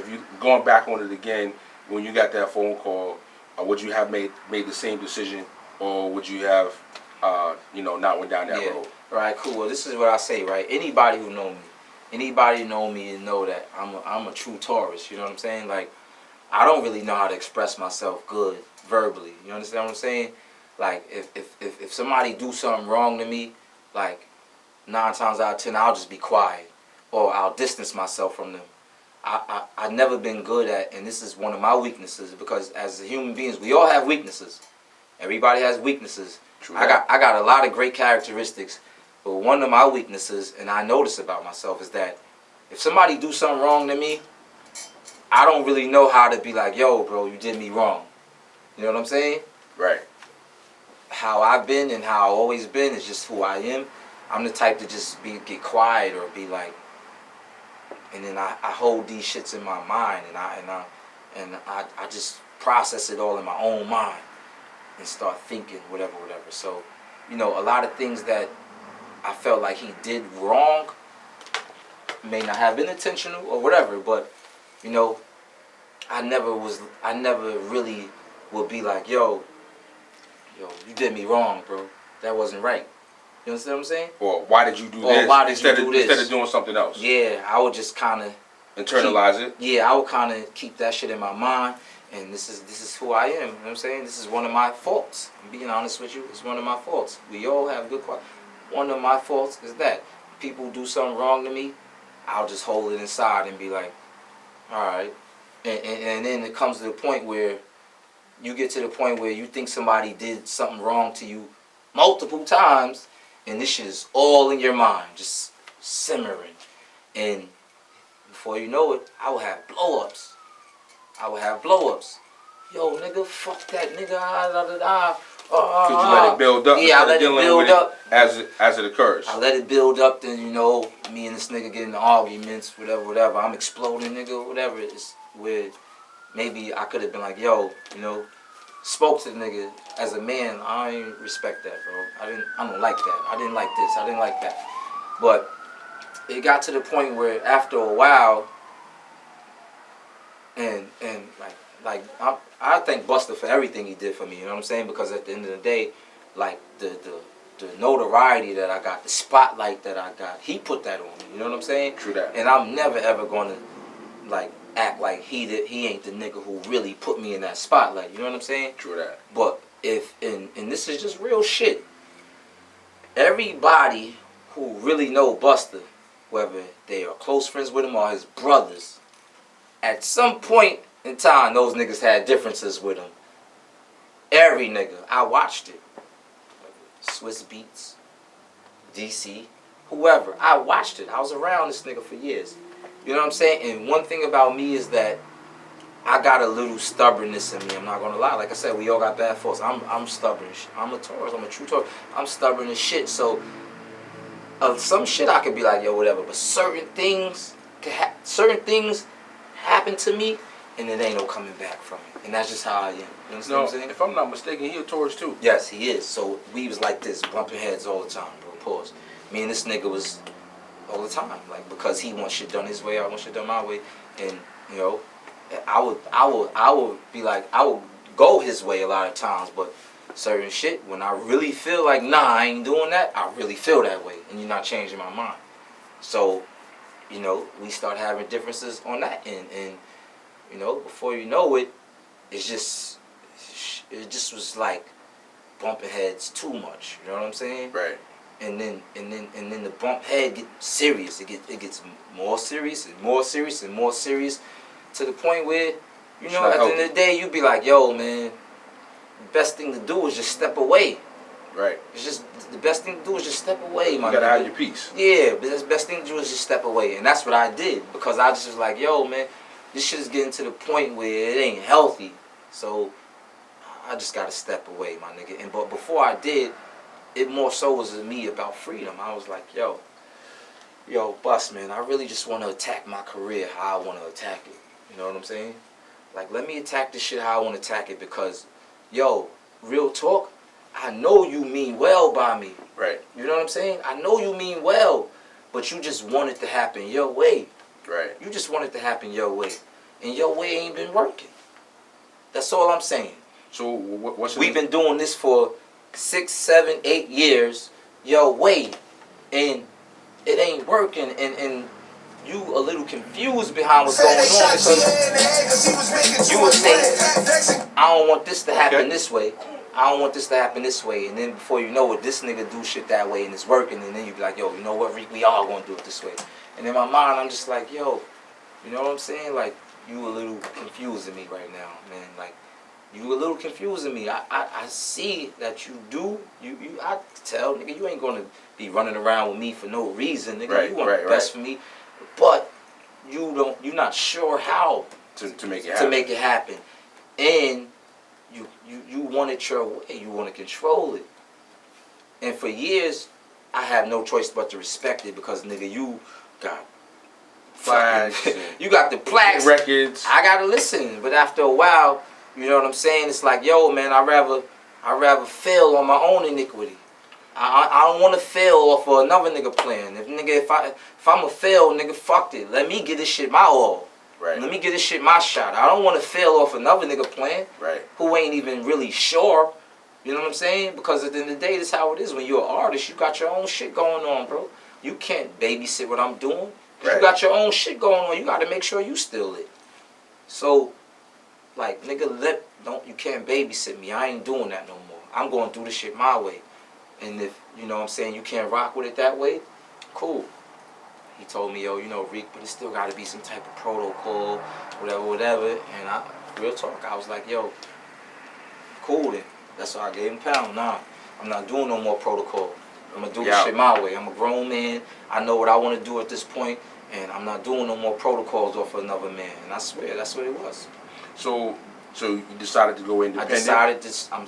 you going back on it again, when you got that phone call, would you have made the same decision, or would you have not went down that road? Right. Cool. Well, this is what I say. Right. Anybody who know me and know that I'm a true Taurus. You know what I'm saying? Like, I don't really know how to express myself good verbally. You understand what I'm saying? Like, if somebody do something wrong to me, like, 9 times out of 10, I'll just be quiet, or I'll distance myself from them. I've never been good at, and this is one of my weaknesses, because as human beings, we all have weaknesses. Everybody has weaknesses. True. I got a lot of great characteristics, but one of my weaknesses, and I notice about myself, is that if somebody do something wrong to me, I don't really know how to be like, yo, bro, you did me wrong. You know what I'm saying? Right. How I've been and how I've always been is just who I am. I'm the type to just get quiet or be like, and then I hold these shits in my mind, and I just process it all in my own mind and start thinking whatever. So, a lot of things that I felt like he did wrong may not have been intentional or whatever, but I never really would be like, yo, you did me wrong, bro. That wasn't right. You understand what I'm saying? Or why did you do this instead of doing something else? Yeah, I would just kind of internalize it. Yeah, I would kind of keep that shit in my mind, and this is who I am. You know what I'm saying? This is one of my faults. I'm being honest with you. It's one of my faults. We all have good qualities. One of my faults is that people do something wrong to me, I'll just hold it inside and be like, all right. And then it comes to the point where you get to the point where you think somebody did something wrong to you multiple times, and this shit is all in your mind, just simmering. And before you know it, I will have blow-ups. Yo, nigga, fuck that nigga. Could you let it build up? Yeah, I let it build up. As it occurs. I let it build up, then, me and this nigga get in arguments, whatever. I'm exploding, nigga, whatever. It's where maybe I could have been like, yo, spoke to the nigga as a man. I ain't respect that, bro. I don't like that. I didn't like this. I didn't like that. But it got to the point where after a while, and I thank Busta for everything he did for me. You know what I'm saying? Because at the end of the day, like the notoriety that I got, the spotlight that I got, he put that on me. You know what I'm saying? True that. And I'm never ever going to act like he ain't the nigga who really put me in that spotlight. You know what I'm saying? True that. But and this is just real shit. Everybody who really know Busta, whether they are close friends with him or his brothers, at some point in time, those niggas had differences with him. Every nigga. I watched it. Swiss Beats, DC, whoever. I watched it. I was around this nigga for years. You know what I'm saying? And one thing about me is that I got a little stubbornness in me. I'm not gonna lie. Like I said, we all got bad faults. I'm stubborn. I'm a Taurus. I'm a true Taurus. I'm stubborn as shit. So some shit I could be like, yo, whatever. But certain things happen to me, and it ain't no coming back from it. And that's just how I am. You understand what I'm saying? If I'm not mistaken, he a Taurus too. Yes, he is. So we was like this, bumping heads all the time, bro. Pause. Me and this nigga was all the time, like, because he wants shit done his way, I want shit done my way, and you know, I would be like, I would go his way a lot of times, but certain shit, when I really feel like, nah, I ain't doing that, I really feel that way, and you're not changing my mind. So, you know, we start having differences on that end, and you know, before you know it, it just was like bumping heads too much. You know what I'm saying? Right. And then the bump head get serious. It gets more serious and more serious and more serious, to the point where, you know, at the end of the day, you be like, yo, man, the best thing to do is just step away. Right. It's just the best thing to do is just step away, man. You gotta have your peace. Yeah, but the best thing to do is just step away, and that's what I did, because I just was like, yo, man, this shit is getting to the point where it ain't healthy. So I just gotta step away, my nigga. But before I did, it more so was me about freedom. I was like, yo, Bus, man, I really just want to attack my career how I want to attack it. You know what I'm saying? Like, let me attack this shit how I want to attack it, because, yo, real talk, I know you mean well by me. Right. You know what I'm saying? I know you mean well, but you just want it to happen your way. Right. You just want it to happen your way. And your way ain't been working. That's all I'm saying. So what's We've been doing this for 6, 7, 8 years your way, and it ain't working, and you a little confused behind what's going on, because you would say, I don't want this to happen this way. I don't want this to happen this way. And then before you know it, this nigga do shit that way and it's working, and then you be like, yo, you know what, Reek, we all gonna do it this way. And in my mind, I'm just like, yo, you know what I'm saying? Like, you a little confusing me right now, man. Like, you a little confusing me. I see that you do. I tell, nigga, you ain't gonna be running around with me for no reason, nigga. Right, you want the best for me, but you're not sure how to make it happen. And you want it your way. You want to control it. And for years, I have no choice but to respect it, because, nigga, you got flags. You got the plaques. Records. I gotta listen. But after a while, you know what I'm saying? It's like, yo, man, I rather fail on my own iniquity. I don't want to fail off of another nigga plan. If I'm a fail, nigga, fuck it. Let me get this shit my all. Right. Let me get this shit my shot. I don't want to fail off another nigga plan. Right. Who ain't even really sure. You know what I'm saying? Because at the end of the day, this is how it is. When you're an artist, you got your own shit going on, bro. You can't babysit what I'm doing. Right. You got your own shit going on. You got to make sure you still it. So, like, nigga, you can't babysit me. I ain't doing that no more. I'm going through this shit my way. And if, you know what I'm saying, you can't rock with it that way, cool. He told me, yo, you know, Reek, but it still got to be some type of protocol, whatever. And real talk, I was like, yo, cool then. That's why I gave him pound. Nah, I'm not doing no more protocol. I'm going to do this shit my way. I'm a grown man. I know what I want to do at this point, and I'm not doing no more protocols off of another man. And I swear, that's what it was. So you decided to go independent? I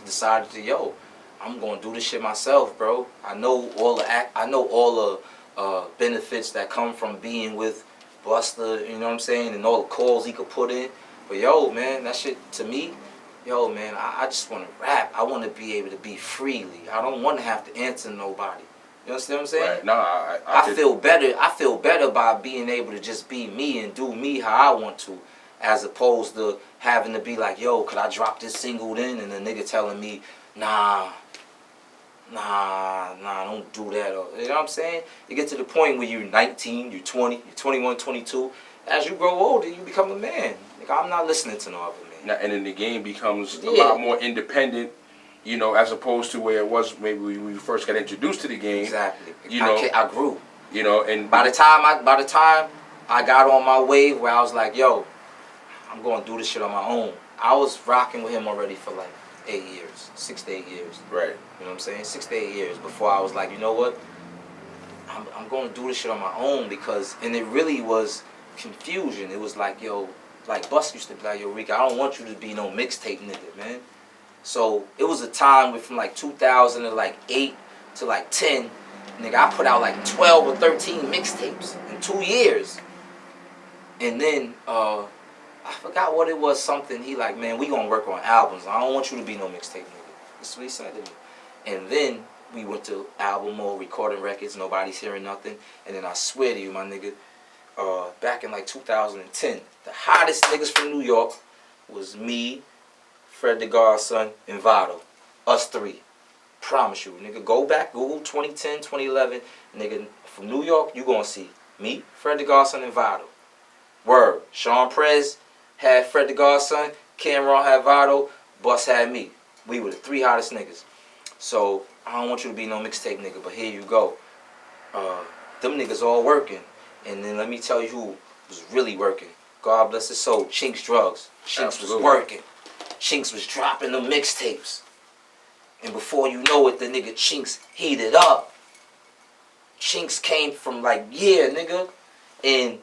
decided to, yo, I'm going to do this shit myself, bro. I know all the benefits that come from being with Buster, you know what I'm saying, and all the calls he could put in. But yo, man, that shit to me, yo, man, I just want to rap. I want to be able to be freely. I don't want to have to answer nobody. You understand what I'm saying? Right. No, I feel better. I feel better by being able to just be me and do me how I want to, as opposed to having to be like, yo, could I drop this single then? And the nigga telling me, nah, don't do that. Or, you know what I'm saying? You get to the point where you're 19, you're 20, you're 21, 22. As you grow older, you become a man. Like, I'm not listening to no other man. Now, and then the game becomes a lot more independent, you know, as opposed to where it was maybe when we first got introduced to the game. Exactly. You know, I grew. You know, and by the time I got on my wave where I was like, yo, I'm going to do this shit on my own. I was rocking with him already for like 8 years, 6 to 8 years. Right. You know what I'm saying? 6 to 8 years before I was like, you know what? I'm going to do this shit on my own because, and it really was confusion. It was like, yo, like Bus used to be like, yo, Reek, I don't want you to be no mixtape nigga, man. So it was a time from like 2008 to like 10, nigga, I put out like 12 or 13 mixtapes in 2 years. And then, I forgot what it was, something, he like, man, we gonna work on albums. I don't want you to be no mixtape nigga. That's what he said to me. And then we went to album mode, recording records, nobody's hearing nothing. And then I swear to you, my nigga, back in like 2010, the hottest niggas from New York was me, Fred the Godson, and Vado. Us three. Promise you, nigga, go back, Google 2010, 2011, nigga, from New York, you gonna see me, Fred the Godson, and Vado. Word. Sean Prez had Fred the Godson, Cameron had Vado, Bus had me. We were the 3 hottest niggas. So, I don't want you to be no mixtape nigga, but here you go. Them niggas all working. And then let me tell you who was really working. God bless his soul, Chinks Drugs. Chinks was working. Chinks was dropping the mixtapes. And before you know it, the nigga Chinks heated up. Chinks came from like, yeah, nigga. And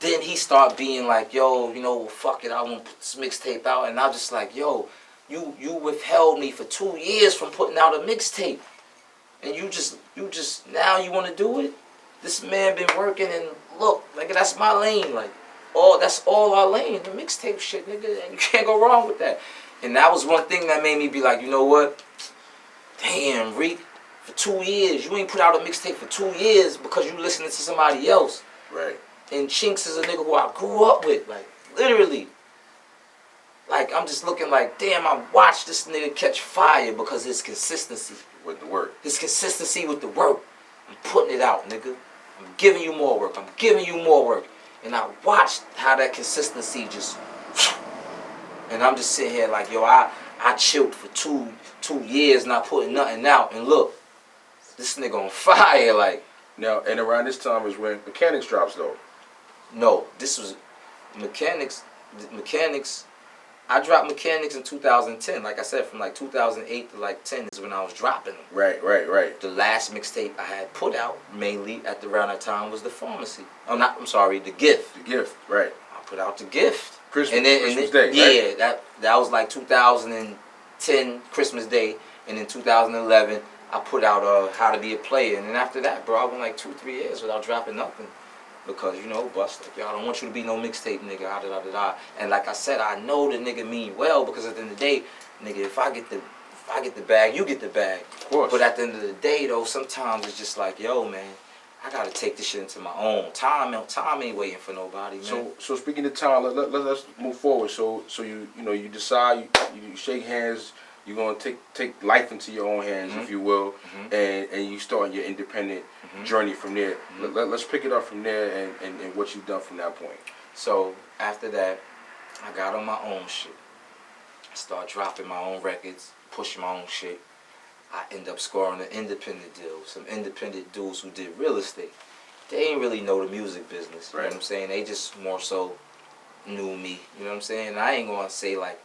then he started being like, yo, you know, fuck it, I want to put this mixtape out. And I was just like, yo, you withheld me for 2 years from putting out a mixtape. And you just, now you want to do it? This man been working and look, nigga, that's my lane. Like, that's all our lane, the mixtape shit, nigga. And you can't go wrong with that. And that was one thing that made me be like, you know what? Damn, Reek, for 2 years, you ain't put out a mixtape for 2 years because you listening to somebody else. Right. And Chinks is a nigga who I grew up with, like, literally. Like, I'm just looking like, damn, I watched this nigga catch fire because his consistency. With the work. His consistency with the work. I'm putting it out, nigga. I'm giving you more work. I'm giving you more work. And I watched how that consistency just... And I'm just sitting here like, yo, I chilled for two years not putting nothing out. And look, this nigga on fire, like... Now, and around this time is when Mechanics drops, though. No, this was Mechanics. I dropped Mechanics in 2010. Like I said, from like 2008 to like 10 is when I was dropping them. Right. The last mixtape I had put out, mainly at around that time, was The Pharmacy. The Gift. The Gift, right. I put out The Gift. Christmas Day, yeah, right? that was like 2010 Christmas Day, and in 2011 I put out How to Be a Player, and then after that, bro, I went like 2-3 years without dropping nothing. Because, you know, Bust, like, yo, I don't want you to be no mixtape nigga, And like I said, I know the nigga mean well, because at the end of the day, nigga, if I get the bag, you get the bag. Of course. But at the end of the day, though, sometimes it's just like, yo, man, I gotta take this shit into my own. Time ain't waiting for nobody, man. So speaking of time, let's move forward. So you decide, you shake hands, you're gonna take life into your own hands, if you will, and you start your independent journey from there. Let's pick it up from there and what you've done from that point. So after that, I got on my own shit. I started dropping my own records, pushing my own shit. I end up scoring an independent deal. Some independent dudes who did real estate. They ain't really know the music business. You know what I'm saying? They just more so knew me. You know what I'm saying? And I ain't gonna say like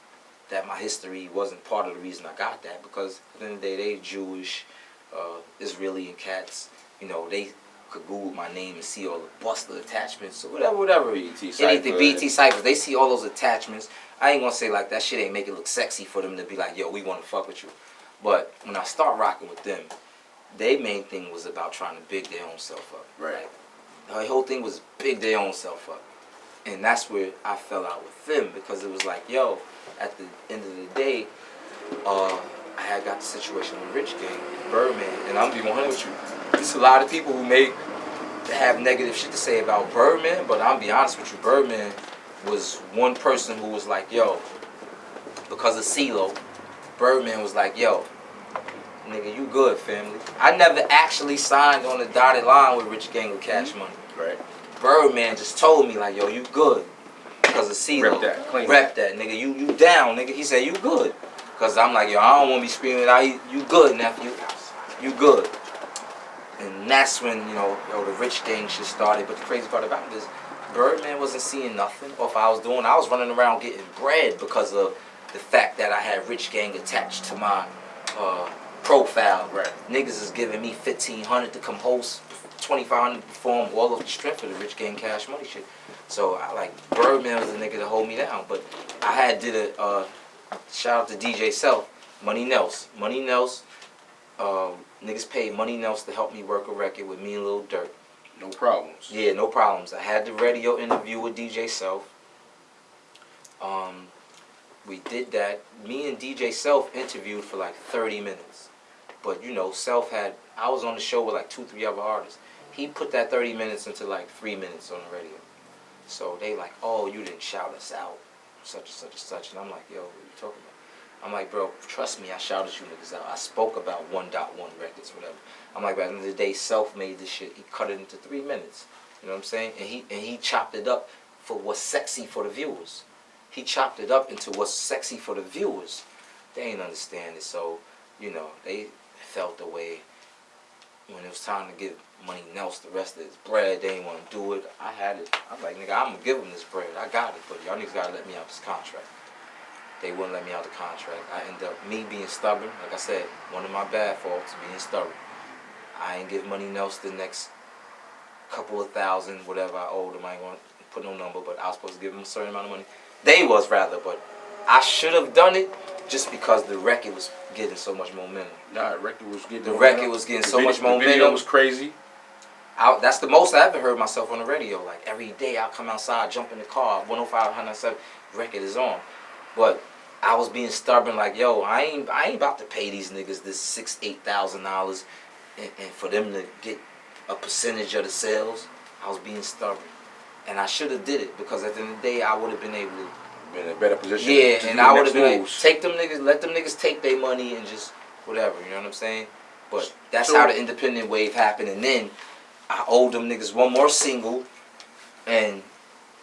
that my history wasn't part of the reason I got that, because at the end of the day, they Jewish, Israeli cats. You know, they could Google my name and see all the Buster attachments or whatever. Anything, BT Cyphers. They see all those attachments. I ain't gonna say like that shit ain't make it look sexy for them to be like, yo, we wanna fuck with you. But when I start rocking with them, their main thing was about trying to big their own self up. Right. The whole thing was big their own self up. And that's where I fell out with them, because it was like, yo, at the end of the day, I had got the situation with Rich Gang, Birdman, and I'm gonna be 100 with you. There's a lot of people who have negative shit to say about Birdman, but I'm gonna be honest with you, Birdman was one person who was like, yo, because of CeeLo, Birdman was like, yo, nigga, you good, family. I never actually signed on the dotted line with Rich Gang with Cash Money. Right. Birdman just told me like, yo, you good, because of CeeLo. Rep that, nigga. You down, nigga. He said, you good. Because I'm like, yo, I don't want to be screaming out, you good, nephew. You good. And that's when, you know, the Rich Gang shit started. But the crazy part about this, Birdman wasn't seeing nothing off I was doing. I was running around getting bread because of the fact that I had Rich Gang attached to my profile. Right. Niggas is giving me $1,500 to compose, $2,500 to perform, all of the strength of the Rich Gang Cash Money shit. So I like Birdman was the nigga to hold me down, but I had did a shout out to DJ Self, Money Nels. Niggas paid Money Nels to help me work a record with me and Lil Durk. No problems. Yeah, no problems. I had the radio interview with DJ Self. We did that. Me and DJ Self interviewed for like 30 minutes. But you know, I was on the show with like 2-3 other artists. He put that 30 minutes into like 3 minutes on the radio. So they like, oh, you didn't shout us out, such and such and such. And I'm like, yo, what are you talking about? I'm like, bro, trust me, I shouted you niggas out. I spoke about 1.1 records, whatever. I'm like, back in the day, Self made this shit. He cut it into 3 minutes. You know what I'm saying? And he chopped it up for what's sexy for the viewers. He chopped it up into what's sexy for the viewers. They ain't understand it, so, you know, they felt the way when it was time to give Money Nels the rest of his bread. They didn't want to do it. I had it. I'm like, nigga, I'm going to give him this bread. I got it, but y'all niggas got to let me out this contract. They wouldn't let me out the contract. I ended up, me being stubborn, like I said, one of my bad faults, being stubborn. I ain't give Money Nels the next couple of thousand, whatever I owed him. I ain't going to put no number, but I was supposed to give him a certain amount of money. They was rather, but I should have done it just because the record was getting so much momentum. Nah, the record was getting so much momentum. The video was crazy. That's the most I ever heard myself on the radio. Like every day I'll come outside, jump in the car, 105, 107, record is on. But I was being stubborn, like, yo, I ain't about to pay these niggas this $6,000-$8,000 and for them to get a percentage of the sales. I was being stubborn. And I should have did it because at the end of the day I would have been able to be in a better position. Yeah, and I would have been like, take them niggas, let them niggas take their money and just whatever, you know what I'm saying? But that's how the independent wave happened. And then I owed them niggas one more single, and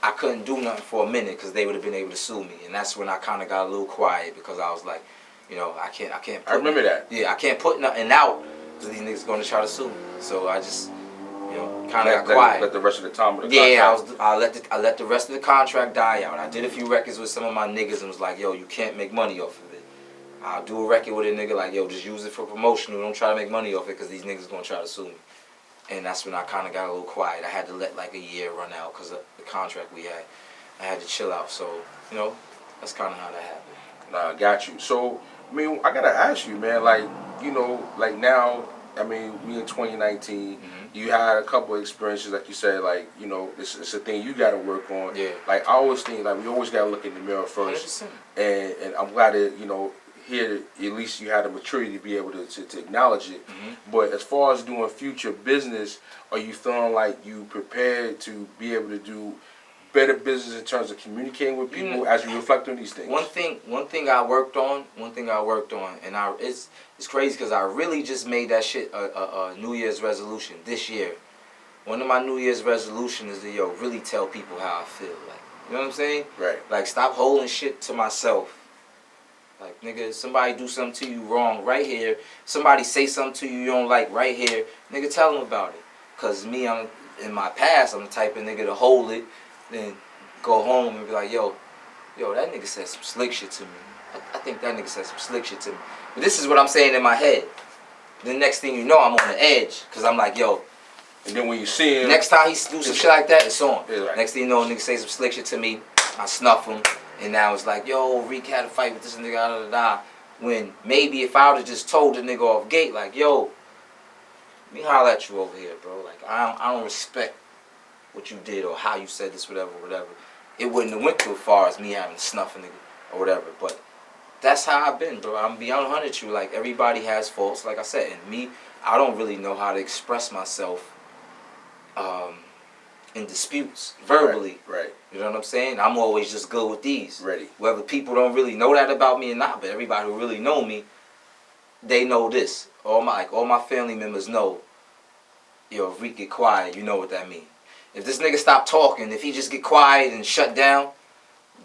I couldn't do nothing for a minute because they would have been able to sue me. And that's when I kind of got a little quiet because I was like, you know, I can't. I remember that. Yeah, I can't put nothing out because these niggas going to try to sue me. So I just, you know, kind of got quiet. Let the rest of the time of the contract. I let the rest of the contract die out. I did a few records with some of my niggas and was like, yo, you can't make money off of it. I'll do a record with a nigga like, yo, just use it for promotional. Don't try to make money off it because these niggas going to try to sue me. And that's when I kind of got a little quiet. I had to let like a year run out because of the contract we had. I had to chill out. So, you know, that's kind of how that happened. Nah, I got you. So, I mean, I got to ask you, man, like, you know, like now, I mean, we in 2019, you had a couple of experiences, like you said, like, you know, it's a thing you got to work on. Yeah. Like, I always think, like, we always got to look in the mirror first. 100%. And I'm glad that, you know, here at least you had the maturity to be able to acknowledge it. But as far as doing future business, are you feeling like you prepared to be able to do better business in terms of communicating with people as you reflect on these things? One thing I worked on, and it's crazy because I really just made that shit a New Year's resolution this year. One of my New Year's resolutions is to, yo, really tell people how I feel. Like, you know what I'm saying? Right. Like, stop holding shit to myself. Like, nigga, somebody do something to you wrong right here. Somebody say something to you don't like right here. Nigga, tell them about it. Because me, in my past, I'm the type of nigga to hold it, then go home and be like, yo, that nigga said some slick shit to me. I think that nigga said some slick shit to me. But this is what I'm saying in my head. The next thing you know, I'm on the edge. Because I'm like, yo. And then when you see him. Next time he do some shit like that, it's on. Yeah, right. Next thing you know, a nigga say some slick shit to me. I snuff him. And now it's like, yo, Reek had a fight with this nigga, When maybe if I would have just told the nigga off gate, like, yo, let me holler at you over here, bro. Like, I don't respect what you did or how you said this, whatever. It wouldn't have went too far as me having to snuff a nigga or whatever. But that's how I've been, bro. I'm beyond 100 with you. Like, everybody has faults, like I said. And me, I don't really know how to express myself in disputes verbally. Right. You know what I'm saying? I'm always just good with these. Ready. Whether people don't really know that about me or not, but everybody who really know me, they know this. All my family members know, yo, if Reek get quiet, you know what that means. If this nigga stop talking, if he just get quiet and shut down,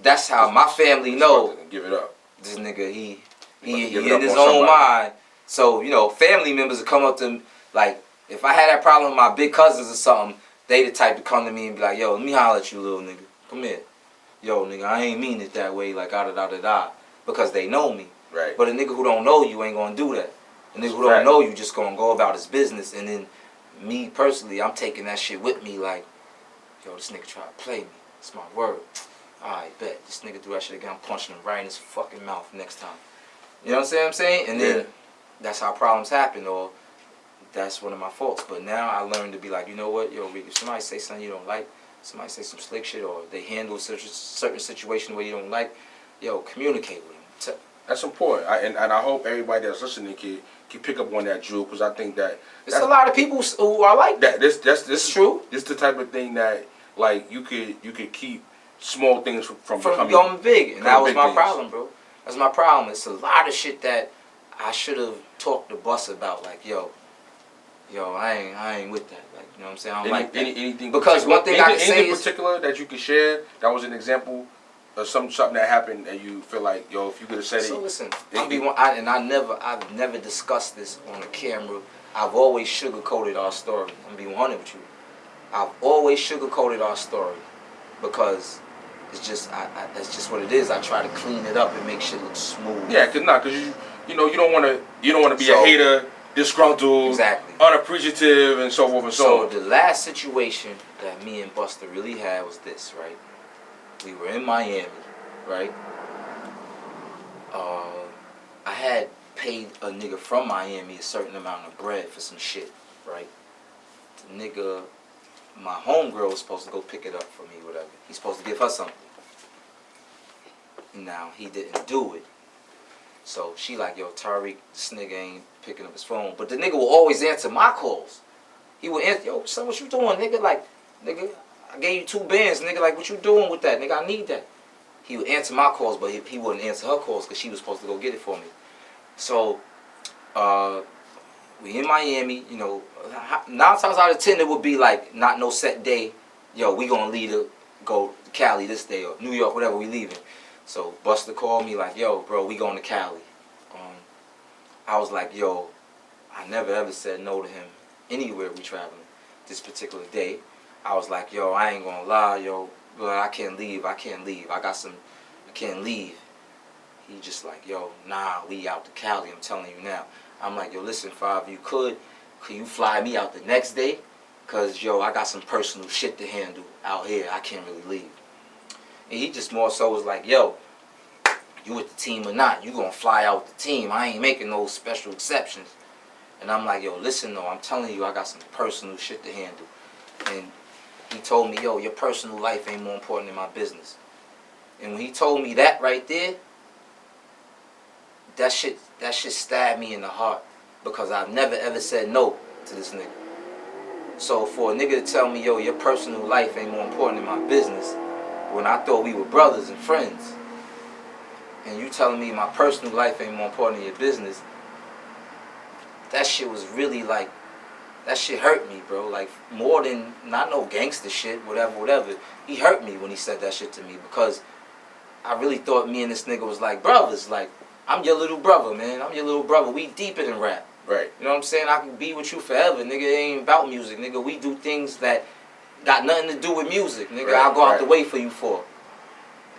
that's how my family know. Give it up. This nigga, he in his own mind. So, you know, family members will come up to me, like, if I had that problem with my big cousins or something, they the type to come to me and be like, yo, let me holler at you, little nigga. Come here. Yo, nigga, I ain't mean it that way, like, da-da-da-da-da. because they know me. Right. But a nigga who don't know you ain't gonna do that. A nigga who don't know you just gonna go about his business. And then me personally, I'm taking that shit with me like, yo, this nigga try to play me. It's my word. Alright, bet. This nigga do that shit again. I'm punching him right in his fucking mouth next time. You know what I'm saying? And then that's how problems happen, or that's one of my faults. But now I learned to be like, you know what, yo, Reek, if somebody say something you don't like, somebody say some slick shit, or they handle a certain situation where you don't like, yo, communicate with them. That's important, and I hope everybody that's listening can pick up on that, Drew, because I think that there's a lot of people who are like that. This is true. This is the type of thing that like you could keep small things from becoming big, and that was my problem, bro. That's my problem. It's a lot of shit that I should have talked to Bus about, like, yo, I ain't with that. Like, you know what I'm saying? I don't like that. Anything because one thing I can say in particular that you can share that was an example of something that happened and you feel like, yo, if you could have said it. So listen, I've never discussed this on the camera. I've always sugarcoated our story. I'm gonna be 100 with you. I've always sugarcoated our story because it's just that's just what it is. I try to clean it up and make shit look smooth. Yeah, cause you don't want to be a hater, disgruntled, exactly, unappreciative, and so forth and so on. So the last situation that me and Buster really had was this, right? We were in Miami, right? I had paid a nigga from Miami a certain amount of bread for some shit, right? The nigga, my homegirl was supposed to go pick it up for me, whatever. He's supposed to give her something. Now, he didn't do it. So she like, yo, Tariq, this nigga ain't picking up his phone. But the nigga will always answer my calls. He would answer, yo, son, what you doing, nigga? Like, nigga, I gave you 2 bands, nigga. Like, what you doing with that, nigga? I need that. He would answer my calls, but he wouldn't answer her calls because she was supposed to go get it for me. So, we in Miami, you know, 9 times out of 10 it would be like, not no set day. Yo, we gonna leave to go to Cali this day, or New York, whatever we leaving. So Buster called me like, yo, bro, we going to Cali. I was like, yo, I never ever said no to him anywhere we traveling this particular day. I was like, yo, I ain't gonna lie, yo, but I can't leave. I can't leave. He just like, yo, nah, we out to Cali, I'm telling you now. I'm like, yo, listen, Five, could you fly me out the next day? Cause, yo, I got some personal shit to handle out here. I can't really leave. And he just more so was like, yo, you with the team or not, you gonna fly out with the team. I ain't making no special exceptions. And I'm like, yo, listen though, I'm telling you, I got some personal shit to handle. And he told me, yo, your personal life ain't more important than my business. And when he told me that right there, that shit stabbed me in the heart, because I've never ever said no to this nigga. So for a nigga to tell me, yo, your personal life ain't more important than my business, when I thought we were brothers and friends, and you telling me my personal life ain't more important than your business, that shit was really like, that shit hurt me, bro. Like, more than, not no gangster shit, whatever. He hurt me when he said that shit to me, because I really thought me and this nigga was like brothers. Like, I'm your little brother, man. I'm your little brother. We deeper than rap. Right. You know what I'm saying? I can be with you forever, nigga. It ain't about music, nigga. We do things that got nothing to do with music, nigga. I'll go out the way for you for.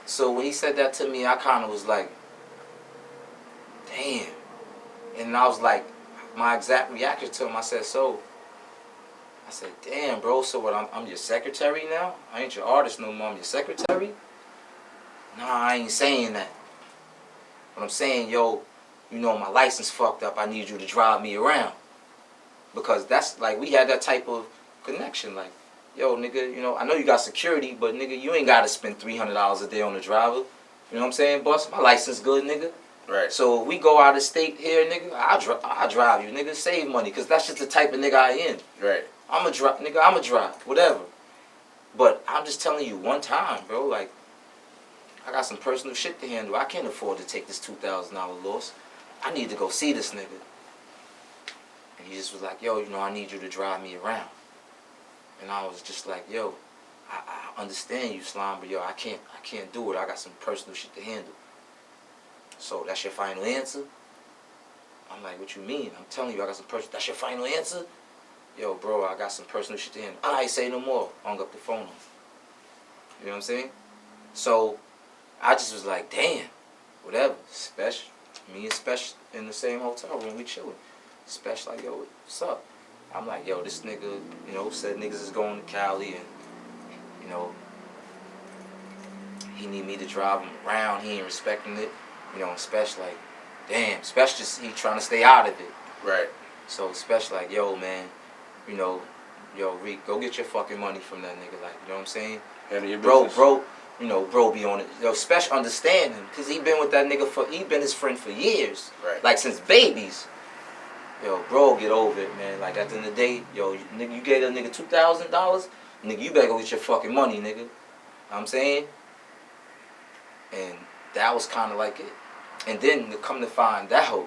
So when he said that to me, I kind of was like, damn. And I was like, my exact reaction to him, I said, damn, bro, so what, I'm your secretary now? I ain't your artist no more, I'm your secretary? Nah, I ain't saying that. But I'm saying, yo, you know, my license fucked up, I need you to drive me around. Because that's, like, we had that type of connection, like, yo, nigga, you know, I know you got security, but, nigga, you ain't got to spend $300 a day on the driver. You know what I'm saying, boss? My license good, nigga. Right. So if we go out of state here, nigga, I'll drive you, nigga, save money, because that's just the type of nigga I am. Right. I'm a drive, whatever. But I'm just telling you, one time, bro, like, I got some personal shit to handle. I can't afford to take this $2,000 loss. I need to go see this nigga. And he just was like, yo, you know, I need you to drive me around. And I was just like, yo, I understand you, Slime, but yo, I can't do it. I got some personal shit to handle. So that's your final answer? I'm like, what you mean? I'm telling you, I got some personal. That's your final answer? Yo, bro, I got some personal shit to handle. I ain't say no more. Hung up the phone. You know what I'm saying? So I just was like, damn. whatever. Special, me and Special in the same hotel room, we chilling. Special like, yo, what's up? I'm like, yo, this nigga, you know, said niggas is going to Cali and, you know, he need me to drive him around. He ain't respecting it. You know, and Special like, damn, Special just, he trying to stay out of it. Right. So Special like, yo, man, you know, yo, Reek, go get your fucking money from that nigga. Like, you know what I'm saying? Handle your Bro, business. you know, bro be on it. Yo, Special understand him, because he been with that nigga he been his friend for years. Right. Like, since babies. Yo, bro, get over it, man. Like, at the end of the day, yo, nigga, you gave that nigga $2,000, nigga, you better go get your fucking money, nigga. You know what I'm saying? And that was kind of like it. And then to come to find out,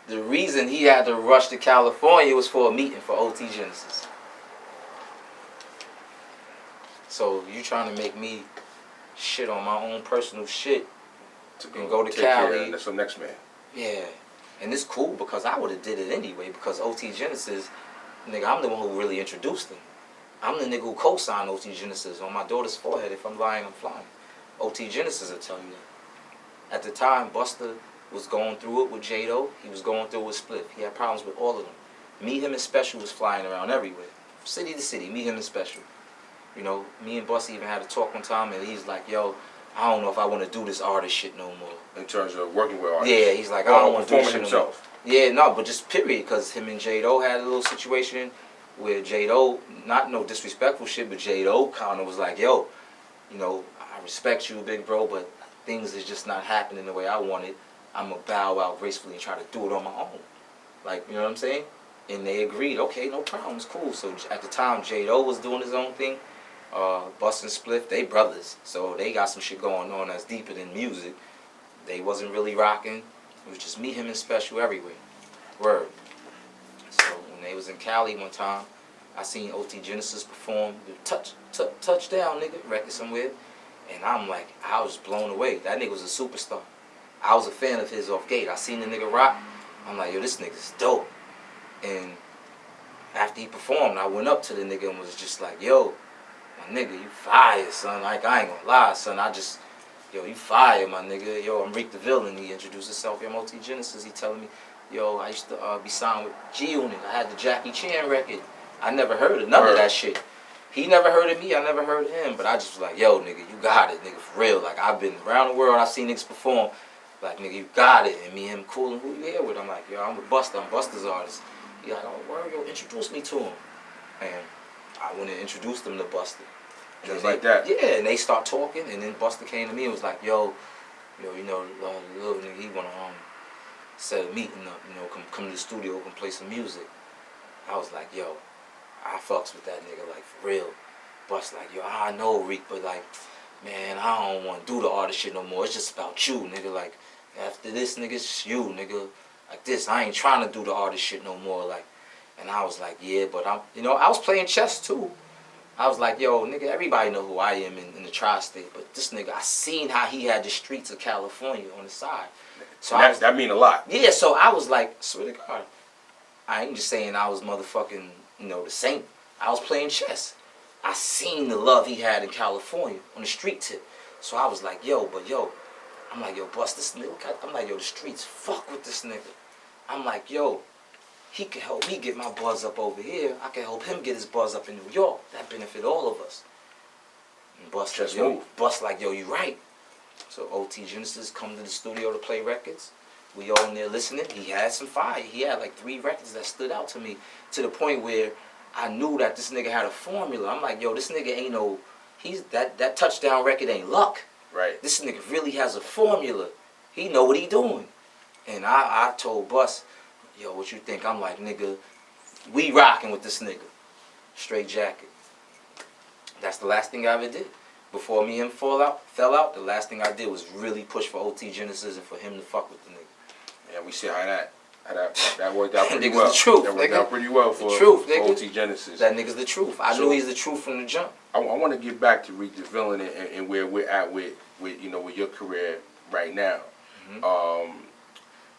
the reason he had to rush to California was for a meeting for OT Genesis. So you trying to make me shit on my own personal shit and go to Cali? That's the next man. Yeah. And it's cool because I would have did it anyway, because OT Genesis, nigga, I'm the one who really introduced them. I'm the nigga who co-signed OT Genesis on my daughter's forehead. If I'm lying, I'm flying. OT Genesis will tell you that. At the time, Buster was going through it with Jado. He was going through it with Spliff. He had problems with all of them. Me, him, and Special was flying around everywhere. City to city, me, him, and Special. You know, me and Buster even had a talk one time, and he's like, yo, I don't know if I want to do this artist shit no more. In terms of working with artists? Yeah, he's like, I don't want to do this shit himself. No more. Yeah, no, but just period, because him and Jado had a little situation where Jado, not no disrespectful shit, but Jado kind of was like, yo, you know, I respect you, big bro, but things is just not happening the way I want it. I'm going to bow out gracefully and try to do it on my own. Like, you know what I'm saying? And they agreed, okay, no problem, it's cool. So at the time, Jado was doing his own thing. Bust and Spliff, they brothers, so they got some shit going on that's deeper than music. They wasn't really rocking. It was just me, him, and Special everywhere. Word. So when they was in Cali one time, I seen OT Genesis perform the touchdown, nigga, record somewhere, and I'm like, I was blown away. That nigga was a superstar. I was a fan of his off gate. I seen the nigga rock. I'm like, yo, this nigga's dope. And after he performed, I went up to the nigga and was just like, yo, my nigga, you fire, son. Like, I ain't gonna lie, son. Yo, you fire, my nigga. Yo, I'm Reek the Villian. He introduced himself. Yo, OT Genesis. He telling me, yo, I used to be signed with G-Unit. I had the Jackie Chan record. I never heard of none of that shit. He never heard of me. I never heard of him. But I just was like, yo, nigga, you got it, nigga, for real. Like, I've been around the world. I've seen niggas perform. Like, nigga, you got it. And me and him cool. And who you here with? I'm like, yo, I'm with Buster. I'm Buster's artist. He like, oh, word, yo, introduce me to him. And I went and introduced him to Buster. And just like that? Yeah, and they start talking, and then Buster came to me and was like, yo, you know, little nigga, he wanna set a meeting up, you know, come to the studio, come play some music. I was like, yo, I fucks with that nigga, like, for real. Buster like, yo, I know Reek, but like, man, I don't wanna do the artist shit no more. It's just about you, nigga. Like, after this, nigga, it's just you, nigga. Like this, I ain't trying to do the artist shit no more. Like, and I was like, yeah, but I was playing chess too. I was like, yo, nigga, everybody know who I am in the tri-state, but this nigga, I seen how he had the streets of California on the side. So that mean a lot. Yeah, so I was like, swear to God, I ain't just saying I was motherfucking, the saint. I was playing chess. I seen the love he had in California on the street tip. So I was like, I'm like, yo, bust this nigga. I'm like, yo, the streets fuck with this nigga. I'm like, yo, he can help me get my buzz up over here. I can help him get his buzz up in New York. That benefit all of us. And Bust like, yo, you right. So OT Genesis come to the studio to play records. We all in there listening. He had some fire. He had like 3 records that stood out to me, to the point where I knew that this nigga had a formula. I'm like, yo, this nigga ain't that touchdown record ain't luck. Right. This nigga really has a formula. He know what he doing. And I told Bus, yo, what you think? I'm like, nigga, we rocking with this nigga. Straight jacket. That's the last thing I ever did. Before me and him fell out, the last thing I did was really push for OT Genesis and for him to fuck with the nigga. Yeah, we see how that worked out pretty well. The truth, that worked out pretty well for OT Genesis. That nigga's the truth. I knew he's the truth from the jump. I want to get back to Reek the Villain and where we're at with your career right now. Mm-hmm.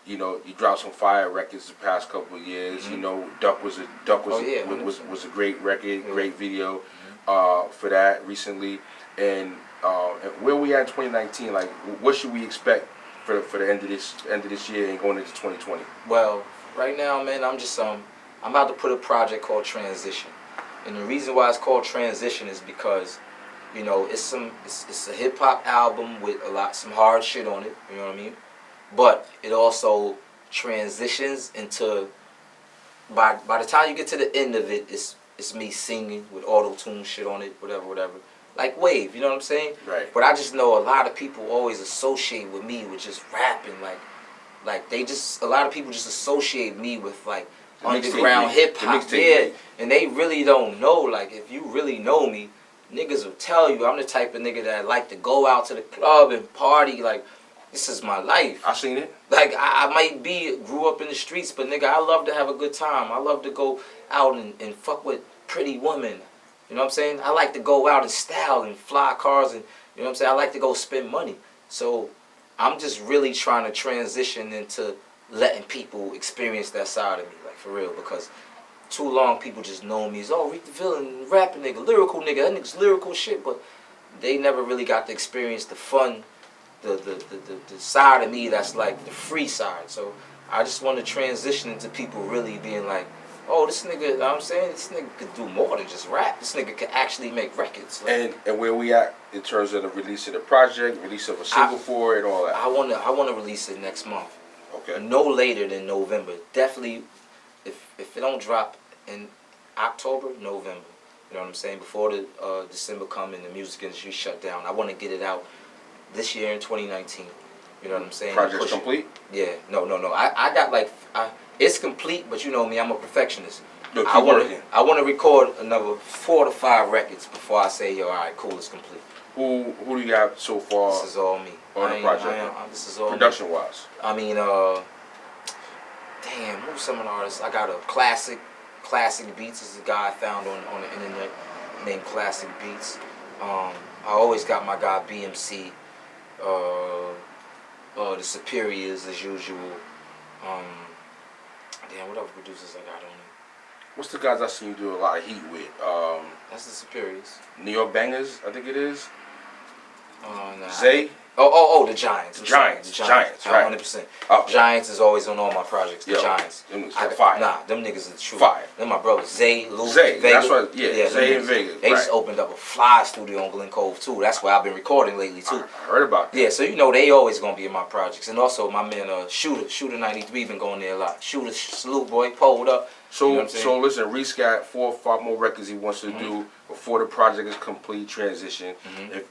You dropped some fire records the past couple of years. Mm-hmm. Duck was a great record, great video for that recently. And where we at in 2019, like what should we expect for the end of this year and going into 2020? Well, right now, man, I'm just I'm about to put a project called Transition, and the reason why it's called Transition is because, you know, it's a hip hop album with some hard shit on it. You know what I mean? But it also transitions into by the time you get to the end of it, it's me singing with auto-tune shit on it, whatever. Like Wave, you know what I'm saying? Right. But I just know a lot of people always associate with me with just rapping, like a lot of people just associate me with like The underground mixtape hip hop. beat. Yeah, and they really don't know. Like if you really know me, niggas will tell you I'm the type of nigga that like to go out to the club and party. Like this is my life. I seen it. Like I might grew up in the streets, but nigga, I love to have a good time. I love to go out and fuck with pretty women. You know what I'm saying? I like to go out and style and fly cars and, you know what I'm saying? I like to go spend money. So I'm just really trying to transition into letting people experience that side of me, like for real, because too long people just know me as, oh, Reek the Villian, rapping nigga, lyrical nigga, that nigga's lyrical shit, but they never really got to experience the fun, the side of me that's like the free side. So I just want to transition into people really being like, oh, this nigga, you know what I'm saying? This nigga could do more than just rap. This nigga could actually make records. Like, And where we at in terms of the release of the project, release of a single for it, and all that? I wanna release it next month. Okay. No later than November. Definitely, if it don't drop in October, November. You know what I'm saying? Before the December come and the music industry shut down, I want to get it out this year in 2019. You know what I'm saying? Project's complete? Yeah. No. I got like it's complete, but you know me, I'm a perfectionist. Yo, keep working. I want to record another 4 to 5 records before I say, yo, all right, cool, it's complete. Who do you got so far? This is all me. On the project. This is all production me. wise. I mean, damn, who's some of the artists? I got a Classic Beats is a guy I found on the internet named Classic Beats. I always got my guy BMC. The Superiors as usual. Damn, what other producers I got on it? What's the guys I seen you do a lot of heat with? That's the Superiors. New York Bangers, I think it is. Nah. Zay. Oh, the Giants. The Giants, right. 100%. Okay. Giants is always on all my projects. The Giants. Them niggas are fire. Nah, them niggas are true. Fire. Them my brothers. Zay, Luke, Zay, Vega. that's what, Zay and Vega. They just opened up a fly studio in Glen Cove, too. That's where I've been recording lately, too. I heard about that. Yeah, so you know they always going to be in my projects. And also my man Shooter 93 been going there a lot. Shooter, salute boy, pulled up. So, you know what I'm saying? so listen, Reek's got 4 or 5 more records he wants to do before the project is complete, transition.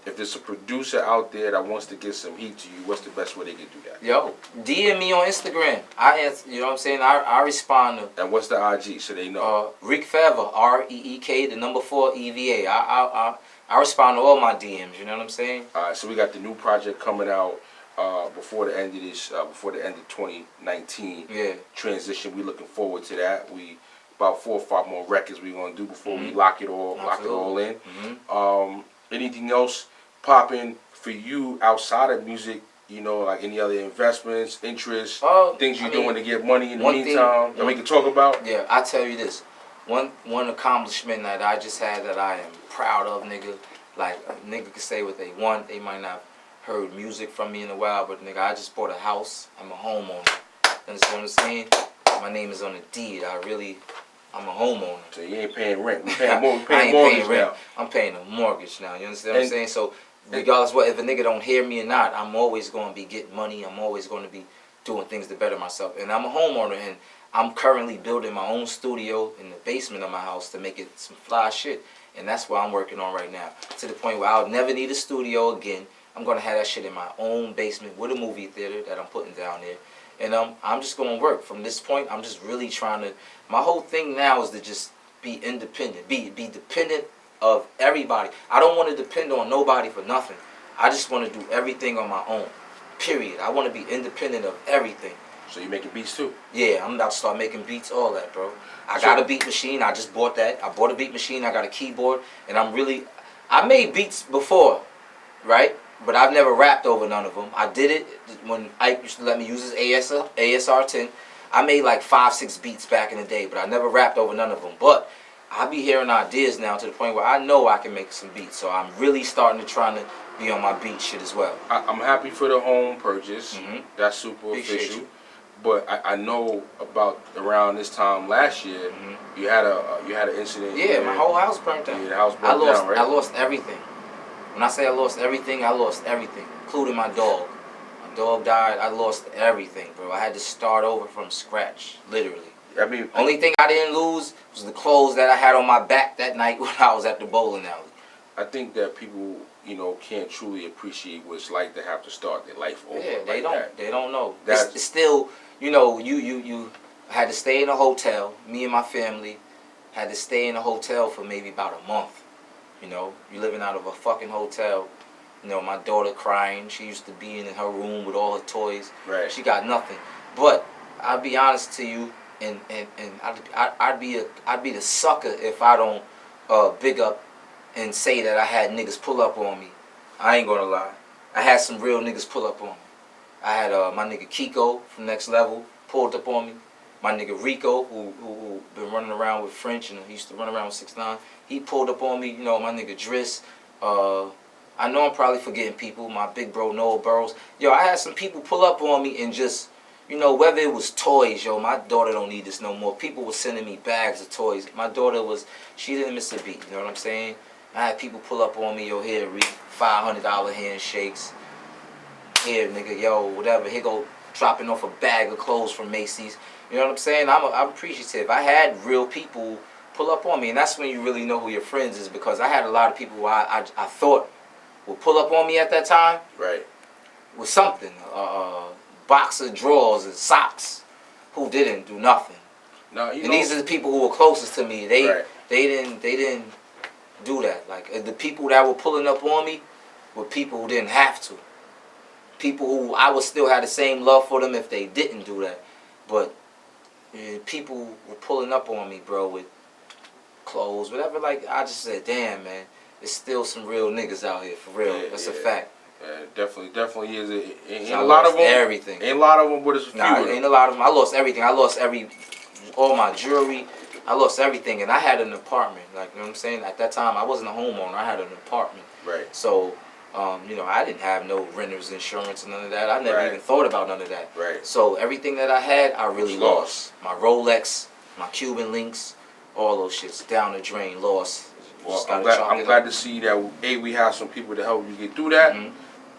If there's a producer out there that wants to get some heat to you, what's the best way they can do that? Yo, DM me on Instagram. I answer, you know what I'm saying? I respond to. And what's the IG so they know? Reek Forever, REEK, the number 4 EVA. I respond to all my DMs. You know what I'm saying? All right, so we got the new project coming out before the end of this, before the end of 2019. Yeah. Transition. We looking forward to that. We about 4 or 5 more records we gonna do before we lock it all in. Anything else popping for you outside of music? You know, like any other investments, interests, things you're doing to get money in the meantime that we can talk about? Yeah, I tell you this. One accomplishment that I just had that I am proud of, nigga. Like, a nigga can say what they want. They might not heard music from me in a while, but nigga, I just bought a house. I'm a homeowner. You understand what I'm saying? My name is on the deed. I'm a homeowner. So you ain't paying rent. We paying mortgage now. I'm paying a mortgage now. You understand what I'm saying? So regardless what, if a nigga don't hear me or not, I'm always going to be getting money. I'm always going to be doing things to better myself. And I'm a homeowner, and I'm currently building my own studio in the basement of my house to make it some fly shit. And that's what I'm working on right now. To the point where I'll never need a studio again. I'm going to have that shit in my own basement with a movie theater that I'm putting down there. And I'm just going to work. From this point, I'm just really trying to... My whole thing now is to just be independent. Be dependent of everybody. I don't want to depend on nobody for nothing. I just want to do everything on my own. Period. I want to be independent of everything. So you making beats too? Yeah, I'm about to start making beats, all that, bro. I got a beat machine. I just bought that. I bought a beat machine. I got a keyboard. And I made beats before, right? But I've never rapped over none of them. I did it when Ike used to let me use his ASR 10. I made like 5-6 beats back in the day, but I never rapped over none of them. But I be hearing ideas now to the point where I know I can make some beats. So I'm really starting to try to be on my beat shit as well. I'm happy for the home purchase. That's super Appreciate official. you. But I know about around this time last year, you had an incident. Yeah, my whole house burnt down. Yeah, the house burnt down, right? I lost everything. When I say I lost everything, including my dog. My dog died. I lost everything, bro. I had to start over from scratch, literally. I mean, only thing I didn't lose was the clothes that I had on my back that night when I was at the bowling alley. I think that people, can't truly appreciate what it's like to have to start their life over. Yeah, they like don't. that. They don't know. That's, it's still, you had to stay in a hotel. Me and my family had to stay in a hotel for maybe about a month. You living out of a fucking hotel. My daughter crying. She used to be in her room with all her toys. Right. She got nothing. But I'll be honest to you, and I'd be the sucker if I don't big up and say that I had niggas pull up on me. I ain't gonna lie. I had some real niggas pull up on me. I had my nigga Kiko from Next Level pulled up on me. My nigga Rico, who been running around with French and he used to run around with 6ix9ine, he pulled up on me. My nigga Driss. I know I'm probably forgetting people. My big bro Noah Burrows. Yo, I had some people pull up on me and just, whether it was toys, my daughter don't need this no more. People were sending me bags of toys. My daughter she didn't miss a beat. You know what I'm saying? I had people pull up on me, yo, here, Reek, $500 handshakes. Here, nigga, yo, whatever. Here go dropping off a bag of clothes from Macy's. You know what I'm saying? I'm appreciative. I had real people pull up on me, and that's when you really know who your friends is, because I had a lot of people who I thought would pull up on me at that time. Right. With something, box of drawers and socks, who didn't do nothing. No, and these are the people who were closest to me. They didn't do that. Like, the people that were pulling up on me were people who didn't have to. People who I would still have the same love for them if they didn't do that. But people were pulling up on me, bro, with clothes, whatever. Like, I just said, damn, man, there's still some real niggas out here, for real. That's a fact. Yeah, definitely is. Ain't I a lot of them. Everything. Ain't a lot of them, but it's a few. Nah, ain't a lot of them. I lost everything. I lost all my jewelry. I lost everything, and I had an apartment. Like, you know what I'm saying? At that time, I wasn't a homeowner. I had an apartment. Right. So, I didn't have no renter's insurance and none of that. I never even thought about none of that. Right. So everything that I had, I really lost. My Rolex, my Cuban links, all those shits down the drain, lost. Well, I'm glad to see that A, we have some people to help you get through that,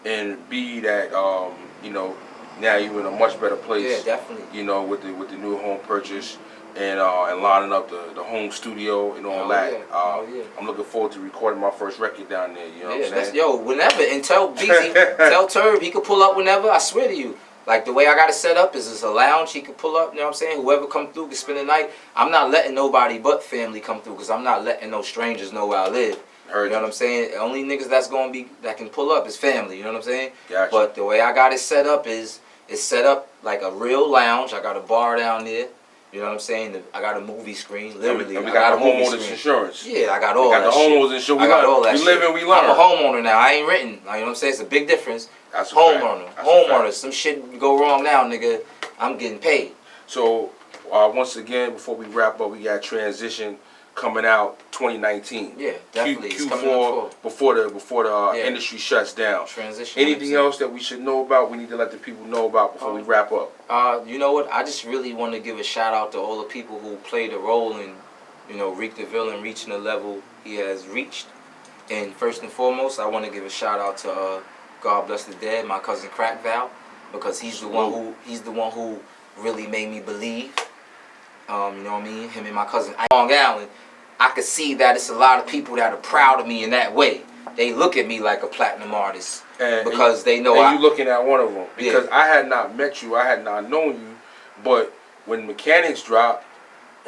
and B, that now you're in a much better place. Yeah, definitely. With the new home purchase. And lining up the home studio and all that. Yeah. I'm looking forward to recording my first record down there. You know what I'm saying? Yo, whenever. And tell BZ, tell Turb, he could pull up whenever. I swear to you. Like, the way I got it set up is it's a lounge. He could pull up, you know what I'm saying? Whoever come through can spend the night. I'm not letting nobody but family come through, because I'm not letting no strangers know where I live. You know what I'm saying? Only niggas that can pull up is family. You know what I'm saying? Gotcha. But the way I got it set up is it's set up like a real lounge. I got a bar down there. You know what I'm saying? I got a movie screen, literally. And we got the homeowner's insurance. Yeah, I got all that shit. We got the homeowner's insurance. I got all that shit. We live and we learn. I'm a homeowner now. I ain't renting. Like, you know what I'm saying? It's a big difference. That's a homeowner. Fact. Homeowner. Some shit go wrong now, nigga. I'm getting paid. So, once again, before we wrap up, we got Transition coming out 2019. Yeah, definitely. Q4 before the industry shuts down. Transition. Anything else that we should know about? We need to let the people know about before we wrap up. You know what? I just really want to give a shout out to all the people who played a role in, Reek the Villian reaching the level he has reached. And first and foremost, I want to give a shout out to God Bless the Dead, my cousin Crack Val, because he's the one who really made me believe. You know what I mean? Him and my cousin Long Island. I could see that it's a lot of people that are proud of me in that way. They look at me like a platinum artist because they know. And you looking at one of them because I had not met you, I had not known you, but when Mechanics dropped,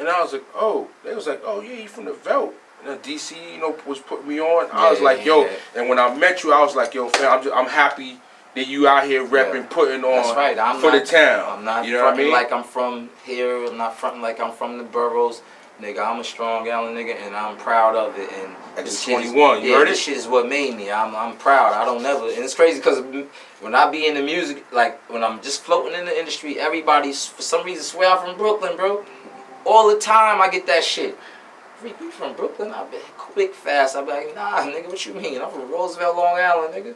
and I was like, oh, they was like, oh yeah, you from the Velt. And then DC, was putting me on. I was like, yo, and when I met you, I was like, yo, fam, I'm happy that you out here repping, putting on the town. I'm not fronting like I'm from here. I'm not fronting like I'm from the boroughs. Nigga, I'm a Strong Island nigga, and I'm proud of it. And at this 21, you heard it? This shit is what made me. I'm proud. I don't never. And it's crazy because when I be in the music, like when I'm just floating in the industry, everybody for some reason swear I'm from Brooklyn, bro. All the time I get that shit. Reek, you from Brooklyn? I be quick, fast. I be like, nah, nigga, what you mean? I'm from Roosevelt, Long Island, nigga.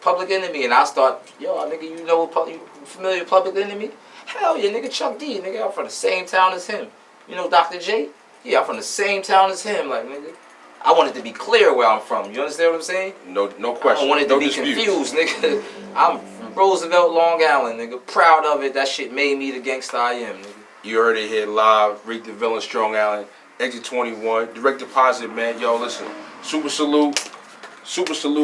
Public Enemy. And I start, yo, nigga, you know, you familiar with Public Enemy? Hell yeah, nigga, Chuck D, nigga, I'm from the same town as him. You know Dr. J? Yeah, I'm from the same town as him, like, nigga. I wanted to be clear where I'm from. You understand what I'm saying? No question. I don't want it to no be dispute. confused, nigga. I'm from Roosevelt, Long Island, nigga. Proud of it. That shit made me the gangsta I am, nigga. You heard it here live. Reek the Villain, Strong Island, Exit 21, Direct Deposit, man. Yo, listen, super salute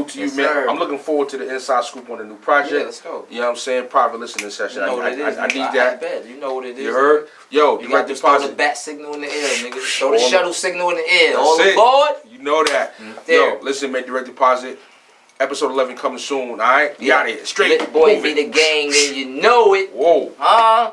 to you, Yes, man. sir. I'm looking forward to the inside scoop on the new project. Yeah, let's go. You know what I'm saying? Private listening session. You know what it is. I need I that. bet. You know what it is. You heard? Yo, You got Direct to throw the Deposit. bat signal in the air, nigga. Throw the All- shuttle signal in the air. That's All it. aboard. You know that. There. Yo, listen, man. Direct Deposit. Episode 11 coming soon. All right. We out of here. Straight. Lit boy moving. be the gang, and you know it. Whoa. Huh?